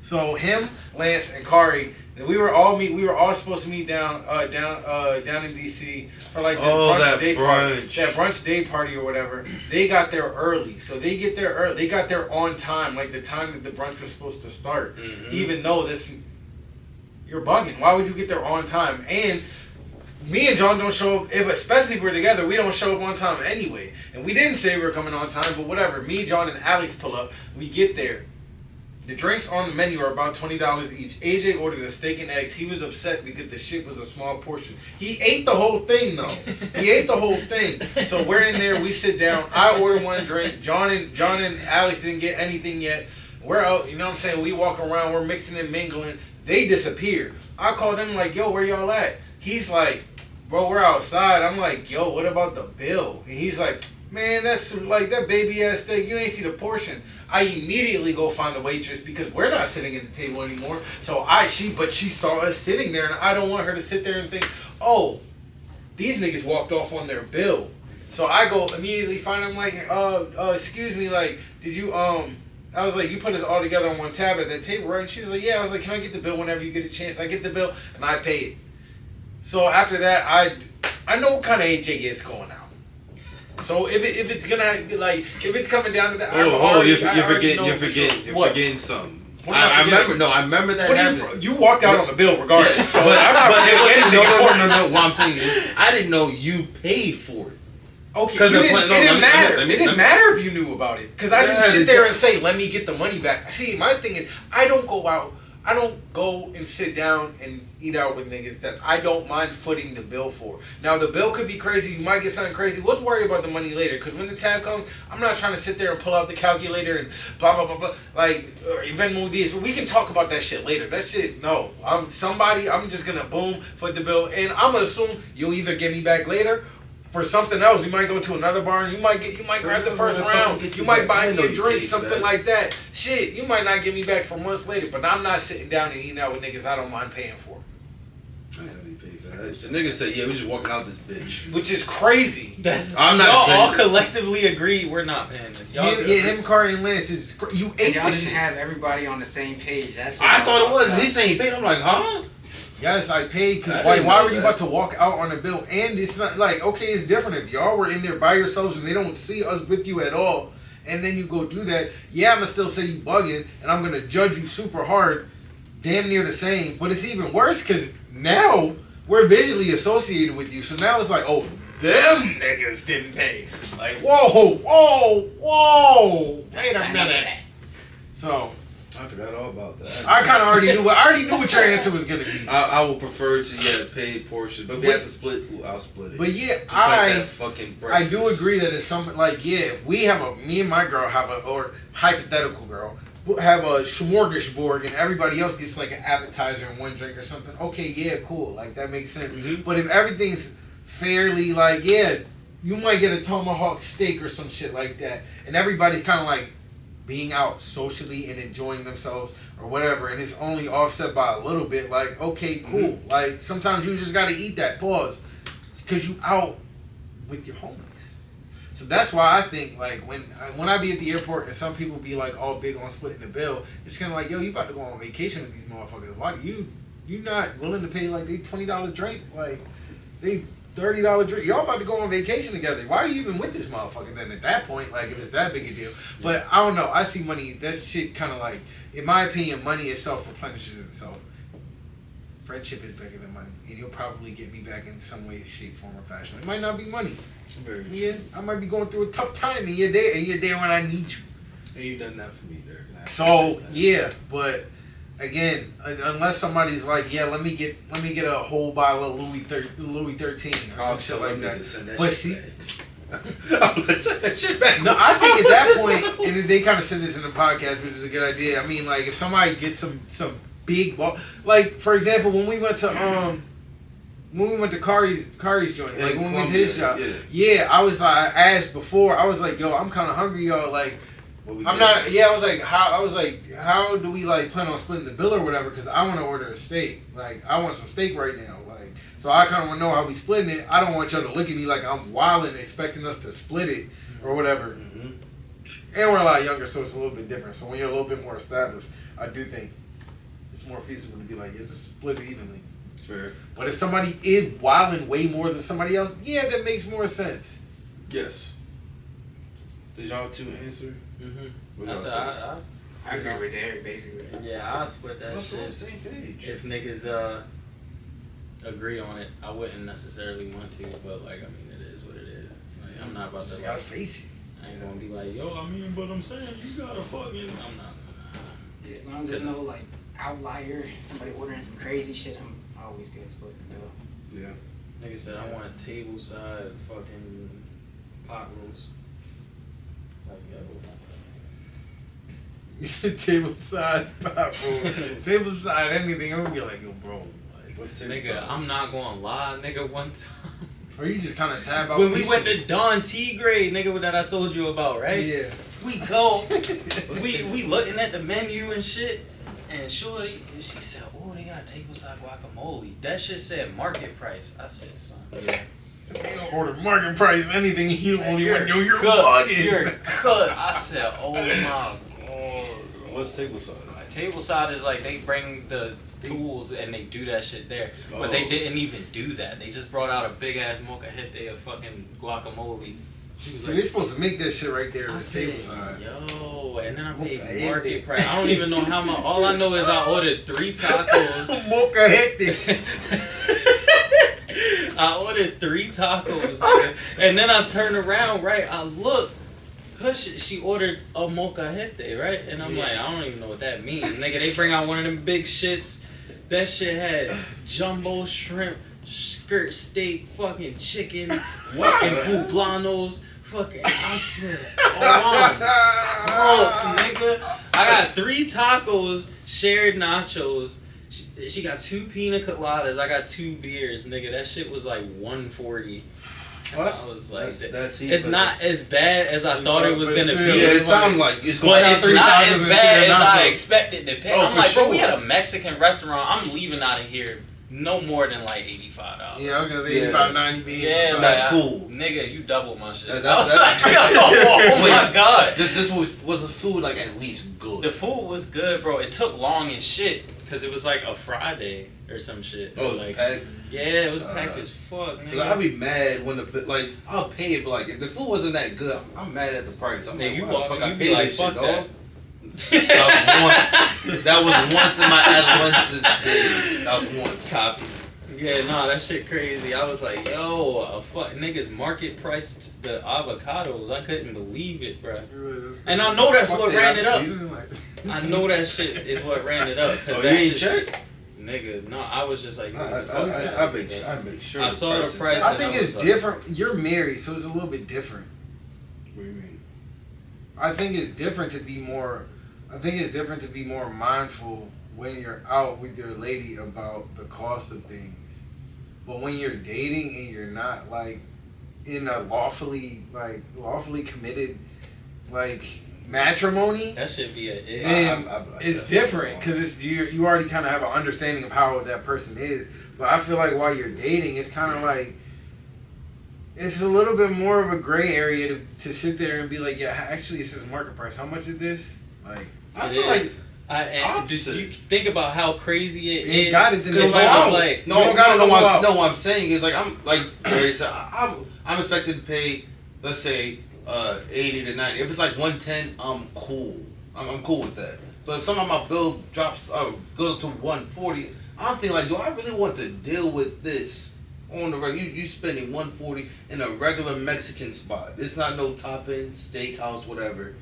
So him, Lance, and Kari, we were all supposed to meet down in DC for like this brunch day party. That brunch day party or whatever. They got there early. So they get there early. They got there on time, like the time that the brunch was supposed to start. Mm-hmm. Even though you're bugging. Why would you get there on time? And me and John don't show up, especially if we're together, we don't show up on time anyway. And we didn't say we were coming on time, but whatever. Me, John, and Alex pull up. We get there. The drinks on the menu are about $20 each. AJ ordered a steak and eggs. He was upset because the shit was a small portion. He ate the whole thing, though. He ate the whole thing. So we're in there. We sit down. I order one drink. John and Alex didn't get anything yet. We're out. You know what I'm saying? We walk around. We're mixing and mingling. They disappear. I call them like, "Yo, where y'all at?" He's like, "Bro, we're outside." I'm like, "Yo, what about the bill?" And he's like, "Man, that's like that baby ass steak. You ain't see the portion." I immediately go find the waitress because we're not sitting at the table anymore. So she saw us sitting there, and I don't want her to sit there and think, "Oh, these niggas walked off on their bill." So I go immediately find them like, excuse me, like, did you I was like, "You put us all together on one tab at that table, right?" And she was like, "Yeah." I was like, "Can I get the bill whenever you get a chance?" I get the bill and I pay it. So after that, I know what kind of AJ gets going out. So if it's gonna like if it's coming down to that, you're forgetting something. I remember that happened. You walked out on the bill regardless. So I'm not forgetting no. What I'm saying is, I didn't know you paid for it. Okay, it didn't matter. It didn't matter if you knew about it, because I didn't sit there and say, "Let me get the money back." See, my thing is, I don't go and sit down and eat out with niggas that I don't mind footing the bill for. Now, the bill could be crazy. You might get something crazy. Let's worry about the money later. Because when the tab comes, I'm not trying to sit there and pull out the calculator and blah, blah, blah, blah. Like, or Venmo this. We can talk about that shit later. That shit, no. I'm just going to boom, foot the bill. And I'm going to assume you'll either get me back later for something else. You might go to another bar and you might grab the first round. You might buy me a drink, something like that. Shit, you might not get me back for months later, but I'm not sitting down and eating out with niggas I don't mind paying for. I ain't know you paid for that. The nigga said, "Yeah, we just walking out this bitch," which is crazy. I'm not. Y'all all collectively agree we're not paying this. Y'all him, Kari, and Lance is you ate y'all this didn't shit. have everybody on the same page. That's what I thought it was. He saying paid. I'm like, huh? Yes, I paid. Cause why were you about to walk out on a bill? And it's not like, okay, it's different if y'all were in there by yourselves and they don't see us with you at all, and then you go do that. Yeah, I'm gonna still say you bugging, and I'm gonna judge you super hard, damn near the same. But it's even worse because now we're visually associated with you. So now it's like, oh, them niggas didn't pay. Like, whoa. Wait a minute. So. I forgot all about that. I kind of already knew what your answer was gonna be. I would prefer to pay portions, but if we have to split, I'll split it. But yeah, I do agree that it's something like if we have me and my girl have or hypothetical girl have a smorgasbord and everybody else gets like an appetizer and one drink or something. Okay, yeah, cool, like that makes sense. Mm-hmm. But if everything's fairly like you might get a tomahawk steak or some shit like that, and everybody's kind of like being out socially and enjoying themselves or whatever, and it's only offset by a little bit, like, okay, cool. Mm-hmm. Like, sometimes you just gotta eat that, pause, because you out with your homies. So that's why I think, like, when I be at the airport and some people be, like, all big on splitting the bill, it's kind of like, yo, you about to go on vacation with these motherfuckers. Why do you not willing to pay, like, they $20 drink? Like, they $30 drink. Y'all about to go on vacation together. Why are you even with this motherfucker then at that point? Like, if it's that big a deal. But I don't know. I see money. That shit kind of like, in my opinion, money itself replenishes itself. Friendship is bigger than money. And you'll probably get me back in some way, shape, form, or fashion. It might not be money. Yeah, I might be going through a tough time and you're there when I need you. And you've done that for me, Derek. So, yeah, but again, unless somebody's like, yeah, let me get a whole bottle of Louis 13 or some shit like that. But see, shit back. No, I think at that point, and they kind of said this in the podcast, which is a good idea. I mean, like if somebody gets some big ball, like for example, when we went to Kari's joint, like when we went to his job, yeah, I was like, I asked before, I was like, yo, I'm kind of hungry, y'all, like. What we I'm did. not. Yeah, I was like, how do we like plan on splitting the bill or whatever? Because I want to order a steak. Like, I want some steak right now. Like, so I kind of want to know how we splitting it. I don't want y'all to look at me like I'm wilding, expecting us to split it or whatever. Mm-hmm. And we're a lot younger, so it's a little bit different. So when you're a little bit more established, I do think it's more feasible to be like, yeah, just split it evenly. Fair. But if somebody is wilding way more than somebody else, yeah, that makes more sense. Yes. Did y'all two answer? Mm-hmm. What I y'all said, say? I agree with Derek, basically. yeah, I'll split that Let's go on the shit. same page. If niggas agree on it, I wouldn't necessarily want to, but like, I mean, it is what it is. Like, I'm not about to. Just gotta Like, face it. I ain't gonna be like, yo, I mean, but I'm saying you gotta fucking. I'm not. Yeah, as long as there's no like outlier, somebody ordering some crazy shit, I'm always good splitting the bill. Yeah. Nigga said I want table side fucking pot roast. Like, yo. Table side pop roll. Table side anything. I'm gonna be like, yo, bro. Like, What's table Nigga, side? I'm not gonna lie, nigga. One time or you just kind of tab out. when we pieces. went to Don T grade, nigga, that I told you about, right? Yeah. We go, we looking at the menu and shit, and shorty, and she said, "Oh, they got tableside guacamole." That shit said market price. I said, "Son, Yeah. So they don't order market price anything. You only you're want to know you're cut. bugging. You're cut." I said, "Oh my god." What's table side? Table side is like they bring the tools and they do that shit there, but they Oh. didn't even do that. They just brought out a big ass molcajete of fucking guacamole. She was You're like, supposed to make that shit right there I at the said, table side. yo, and then I paid Molcajete. market price. I don't even know how much. All I know is I ordered 3 tacos. Molcajete. I ordered 3 tacos, nigga. And then I turned around, right? I look. She ordered a molcajete, right? And I'm like, I don't even know what that means, nigga. They bring out one of them big shits. That shit had jumbo shrimp, skirt steak, fucking chicken, fucking poblanos, fucking. I said, oh, look, nigga. I got 3 tacos, shared nachos. She got 2 pina coladas. I got 2 beers, nigga. That shit was like $140. I was like, that's it's not as bad as I thought it was But gonna still, be. Yeah, it sounds like it's But going it's $3,000 not as and bad shit as I nachos. expected to pay. Oh, I'm for like, bro, we sure. at a Mexican restaurant. I'm leaving out of here no more than like $85. Yeah, I was gonna say Yeah. 85, 90 beans. Yeah, Like, that's like, cool. Nigga, you doubled my shit. That's- I was that's- like, oh my Wait, god. This was the food like at least good. The food was good, bro. It took long as shit because it was like a Friday or some shit. Oh, like, packed. yeah, it was packed as fuck, Cause I'd nigga. be mad when like I'll pay it, but like if the food wasn't that good, I'm mad at the price. I'm Nigga, like, you why the walk fuck in, I you be paid like, this fuck shit, that. dog? That was once in my adolescence days. That was once. Copy. Yeah, nah, that shit crazy. I was like, yo, fuck, niggas market priced the avocados. I couldn't believe it, bro. And I know that's Fuck what they ran out it up. season, like- I know that shit is what ran it up. Cause Oh, you that ain't shit, check? nigga. No, I was just like, I make sure. I the saw the price is- price. I and think I it's was like- different. You're married, so it's a little bit different. What do you mean? I think it's different to be more. I think it's different to be more mindful when you're out with your lady about the cost of things. But when you're dating and you're not like in a lawfully committed like matrimony, That should be a it. then I it's that. different because it's you already kind of have an understanding of how that person is. But I feel like while you're dating, it's kind of like it's a little bit more of a gray area to sit there and be like, yeah, actually, it says market price. How much is this? Like, I It feel is. like And did you think about how crazy it you ain't is? got it, then If they I go was out. like, no, You don't gotta no, go out. what I'm saying is like I'm like Jerry said, I'm expected to pay, let's say, 80 to 90. If it's like 110, I'm cool. I'm cool with that. But if some of my bill drops goes to 140, I'm thinking like, do I really want to deal with this on the regular? You spending 140 in a regular Mexican spot. It's not no top end steakhouse, whatever.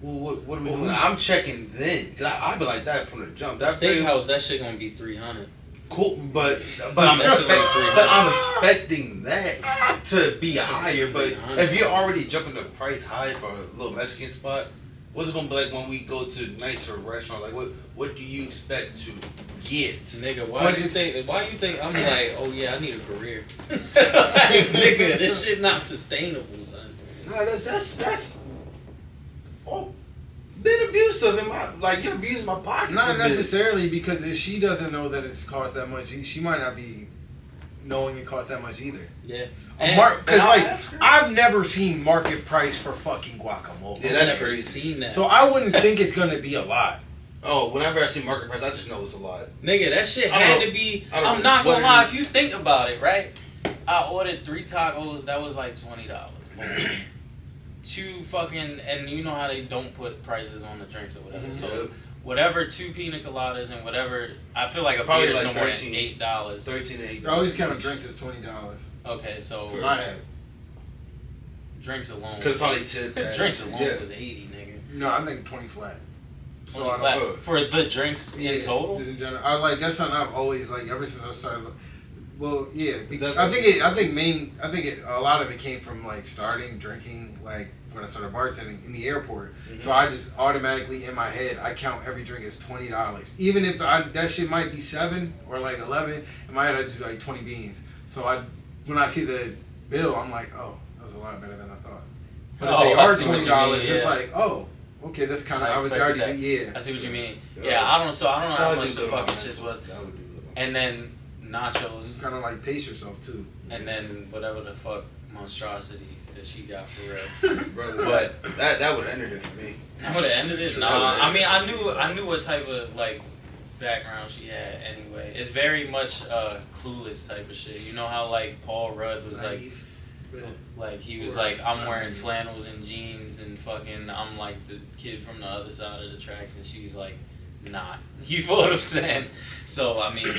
Well, what are we doing? I'm checking then, cause I've been like that from the jump. the That steakhouse, that shit gonna be $300. cool, but That shit like I'm expecting that to be higher. But 300. if you're already jumping the price high for a little Mexican spot, what's it gonna be like when we go to nicer restaurants? Like what do you expect to get? Nigga, But why you think I'm like, oh yeah, I need a career? Like, nigga, this shit not sustainable, son. Nah, that's oh been abusive in my you're abusing my pockets. Not a bit. necessarily, because if she doesn't know that it's cost that much, she might not be knowing it cost that much either. Yeah. Because I'll like ask her. I've never seen market price for fucking guacamole. Yeah, that's never crazy. seen that. So I wouldn't think it's gonna be a lot. Oh, whenever I see market price, I just know it's a lot. Nigga, that shit I don't had know- to be. I don't I'm know not what gonna it lie. is. If you think about it, right? I ordered 3 tacos. That was like $20. 2 fucking, and you know how they don't put prices on the drinks or whatever. So Yep. whatever 2 pina coladas and whatever. I feel like a Probably beer is like no more than 13. $8. 13 to 8. I always count drinks as $20. Okay, so For my head. drinks alone. Because probably tip. drinks alone Yeah. was 80, nigga. No, I think 20 flat. So 20 I flat don't. for the drinks in total. Just in general, I like that's something I've always like ever since I started. Well, yeah, Is that I the- think a lot of it came from like starting drinking like when I started bartending in the airport. So I just automatically in my head I count every drink as $20, even if that shit might be 7 or like 11. In my head I just do like 20 beans. So when I see the bill, I'm like, oh, that was a lot better than I thought. But if Oh, they I are see what you $20, mean, it's yeah. like, oh, okay, that's kind of I was expected already that. yeah. I see what you mean. Yeah. Yeah, I don't know how That would much do the good on fucking my shit was. That would do good on And then nachos, Kind of like pace yourself too. and then whatever the fuck monstrosity that she got for real. my- brother. But that would have ended it for me. I would have ended it. True. Nah, I mean, I knew what type of like background she had. Anyway, it's very much Clueless type of shit. You know how like Paul Rudd was like he was like, I'm wearing flannels and jeans and fucking I'm like the kid from the other side of the tracks, and she's like not. You feel what I'm saying? So I mean,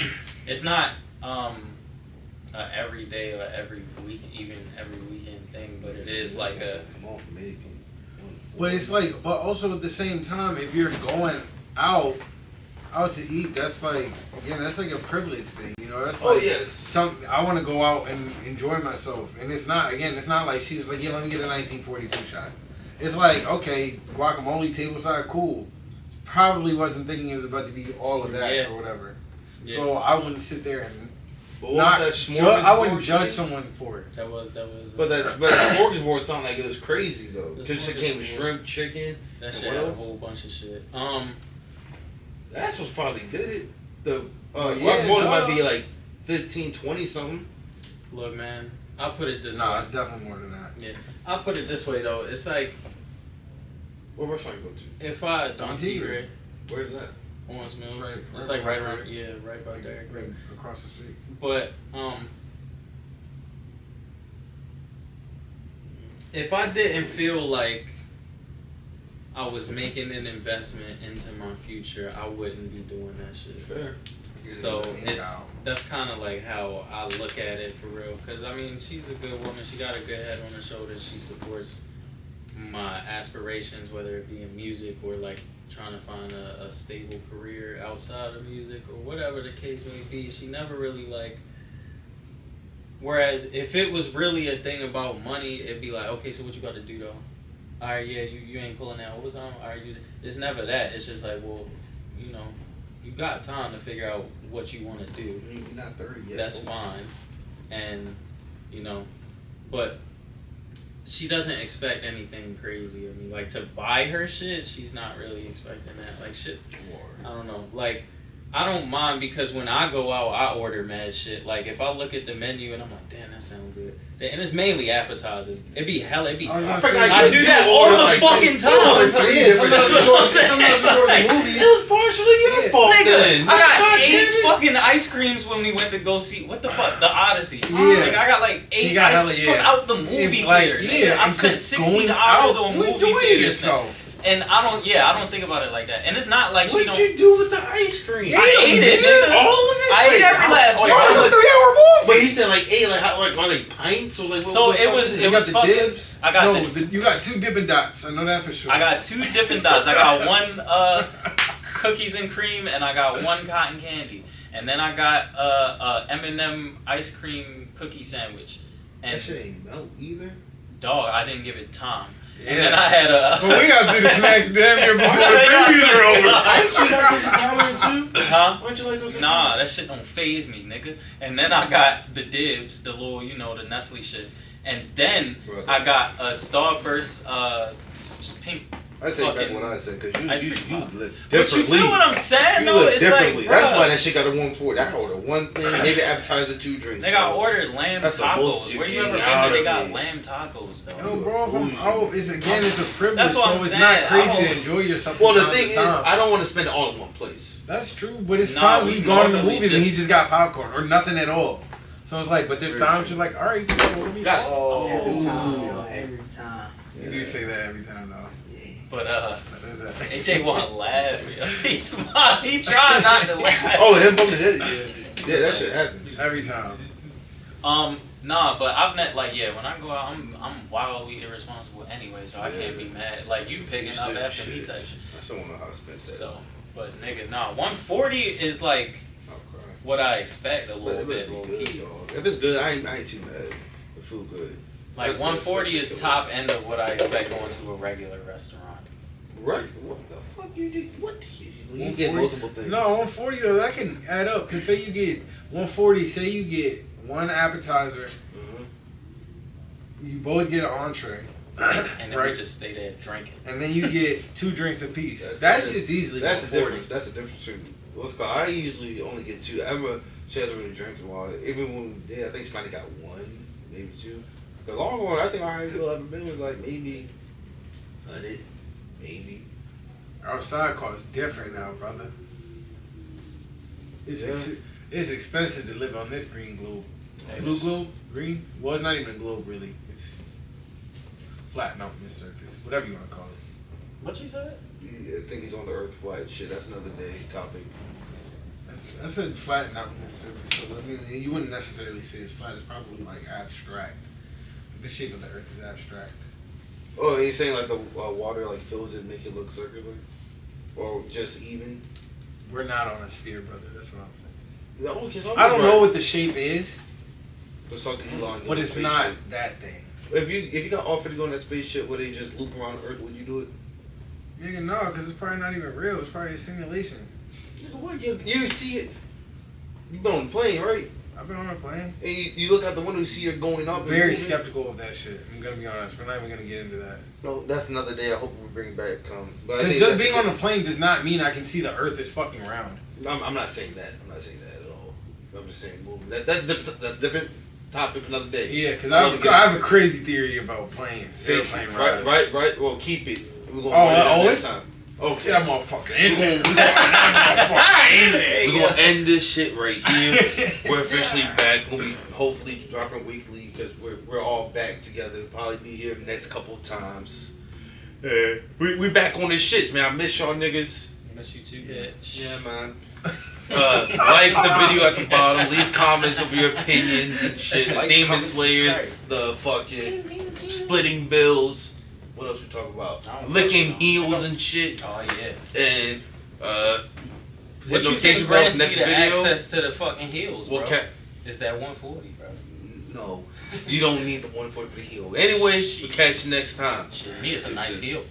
it's not every day or every week, even every weekend thing, but it is like a. Come on for me. But it's like, but also at the same time, if you're going out to eat, that's like, again, that's like a privilege thing, you know. That's Oh like yes. I want to go out and enjoy myself, and it's not like she was like, yeah, let me get a 1942 shot. It's like, okay, guacamole tableside, cool. Probably wasn't thinking it was about to be all of that Yeah. or whatever. Yeah. So I wouldn't sit there and But what was that I wouldn't smorgasbord judge shit? someone for it. That was. But that smorgasbord sounded like it was crazy though, The because it came with smorgasbord. shrimp, chicken. That and shit what had a else? whole bunch of shit. That's what's probably good. The Yeah, guacamole no. might be like 15, 20 something. Look, man, I'll put it this No, way. it's definitely more than that. I'll put it this way though. It's like What restaurant you go to? if I Don Don Tigre. Tigre, Where's that? Orange Mills, Right- it's right like right by around, Derek. right by Derek. Right across the street. But if I didn't feel like I was making an investment into my future, I wouldn't be doing that shit. Fair. So that's kind of like how I look at it for real. Cause I mean, she's a good woman. She got a good head on her shoulders. She supports my aspirations, whether it be in music or like trying to find a stable career outside of music or whatever the case may be. She never really like. Whereas if it was really a thing about money, it'd be like, okay, so what you got to do though? All right, yeah, you ain't pulling that overtime. All right, it's never that. It's just like, well, you know, you got time to figure out what you want to do. You're not 30 yet. That's folks. fine. And, you know, but she doesn't expect anything crazy of me. Like, to buy her shit, she's not really expecting that. Like, shit, I don't know. Like, I don't mind because when I go out, I order mad shit. Like, if I look at the menu and I'm like, damn, that sounds good. And it's mainly appetizers. It'd be hella, it'd be... I was I gonna forgot say, I do that all order the like fucking 10 time. Yeah, sometimes That's you what I'm go saying. sometimes you go to the movie. It was partially your Yeah. fault Nigga, then. I got God 8 damn it. fucking ice creams when we went to go see what the fuck, the Odyssey. Yeah. Like, I got like 8 You got ice hella, creams yeah. from out the movie Like, theater. nigga. yeah, I and spent just $60 going out, on you movie enjoying theaters. yourself. And I don't think about it like that. And it's not like she What'd don't. you do with the ice cream? I ate it, nigga. All of it? I ate every last one. how It was a much- 3-hour movie. But he said like 8, like how, like are they pints or like what? So what the it fuck was- is You it got was the fucking- dibs. I got no. the- You got 2 Dippin' Dots. I know that for sure. I got 2 Dippin' Dots. I got 1 cookies and cream, and I got 1 cotton candy, and then I got M&M ice cream cookie sandwich. And That shit ain't melt either. dog, I didn't give it time. Yeah. And then I had a. But we got to do the snacks damn near before the They got previews to- are over. Aren't you like those Italian too? Huh? Aren't you like those? Nah, that shit don't phase me, nigga. And then I got the dibs, the little, you know, the Nestle shits. And then Brother. I got a Starburst pink I take back fucking what I said because ice you cream pop. live But you differently. feel what I'm saying? You No, live it's like, differently. That's bruh, why that shit got a 140. I ordered one thing, maybe appetizer, 2 drinks. Nigga, I bro. ordered lamb That's the most tacos. you're Where you ever getting been out that they of got me. lamb tacos, though? Yo, bro, if I'm Bougie. out, it's a privilege. That's what so I'm it's saying. not I crazy don't- to enjoy yourself. Well, from the time thing to is, time. I don't want to spend it all in one place. That's true, but it's Nah, times we we've gone to the normally movies and he just- just got popcorn or nothing at all. So it's like, but there's Very times true. you're like, all right, let me. Got- Every Ooh. time, yo, every time. You do say that every time, though. But What is that? AJ want to laugh. Yo. He smiled. He tried not to laugh. Oh, him bumping his head. Yeah, that shit happens. Every time. Nah, but I've met when I go out, I'm wildly irresponsible anyway, so I can't be mad. Like you picking up after me type shit. I still want to know how I spent that. So, but nigga, nah, 140 is like I'll cry. what I expect a But little it bit. better Low be good, key. dog. If it's good, I ain't too mad. The food good. Like That's- 140 that's is the top killer. end of what I expect going to a regular restaurant. Right? What the fuck you did? What did you get 140? multiple things. No, 140 though, that can add up. Cause say you get 140, say you get one appetizer, Mhm. you both get an entree, And then right? we just stay there drinking. And then you get 2 drinks apiece. That's- That that's- shit's easily That's the 140. difference. That's the difference between what's called. I usually only get 2. Emma, she hasn't really drank in a while. Even when we did, I think she might have got 1, maybe 2. The long one, I think our highest bill ever been was like maybe 100, maybe. Our side cost different now, brother. It's expensive to live on this green globe. Blue globe? Green? Well, it's not even a globe, really. It's flat mountainous surface. Whatever you want to call it. What you said? I think he's on the Earth flat. Shit, that's another day topic. That's a flat mountainous surface. So, I mean, you wouldn't necessarily say it's flat. It's probably like abstract. The shape of the earth is abstract. Oh, you're saying like the water like fills it, and make it look circular, or just even? We're not on a sphere, brother. That's what I'm saying. No, 'cause I don't know what the shape is, Let's talk to Elon. but it's spaceship. not that thing. If you got offered to go on that spaceship where they just loop around Earth, would you do it? Nigga, no, because it's probably not even real. It's probably a simulation. Nigga, what? You see it? You been on the plane, right? I've been on a plane. And you look out the window, you see it going up. and Very moving. skeptical of that shit. I'm gonna be honest. We're not even gonna get into that. No, that's another day. I hope we bring back. But I Because think just that's being on good. a plane does not mean I can see the Earth is fucking round. I'm not saying that. I'm not saying that at all. I'm just saying moving. That's different topic for another day. Yeah, because I love to get I have into a crazy theory about planes. Airplane rides. Right. Well, keep it. We're gonna Oh, next it's- time. Okay. That motherfucker in We're there. gonna- That motherfucker in there. We're gonna end this shit right here. We're officially back. We'll be hopefully dropping weekly because we're all back together. Probably be here the next couple of times. We back on this shit, man. I miss y'all niggas. Miss you too, bitch. Yeah, man. Like the video at the bottom. Leave comments of your opinions and shit. Like, Demon comment, Slayers. subscribe. The fucking splitting bills. What else we talk about? I don't Licking know. heels and shit. Oh yeah. And hit What you notification think bell grants for me next the video. access to the fucking heels, bro? What ca- It's that 140, bro. No, you don't need the 140 for the heel. Anyway, we'll catch you next time. Shit, me it's a nice Deuces. heel.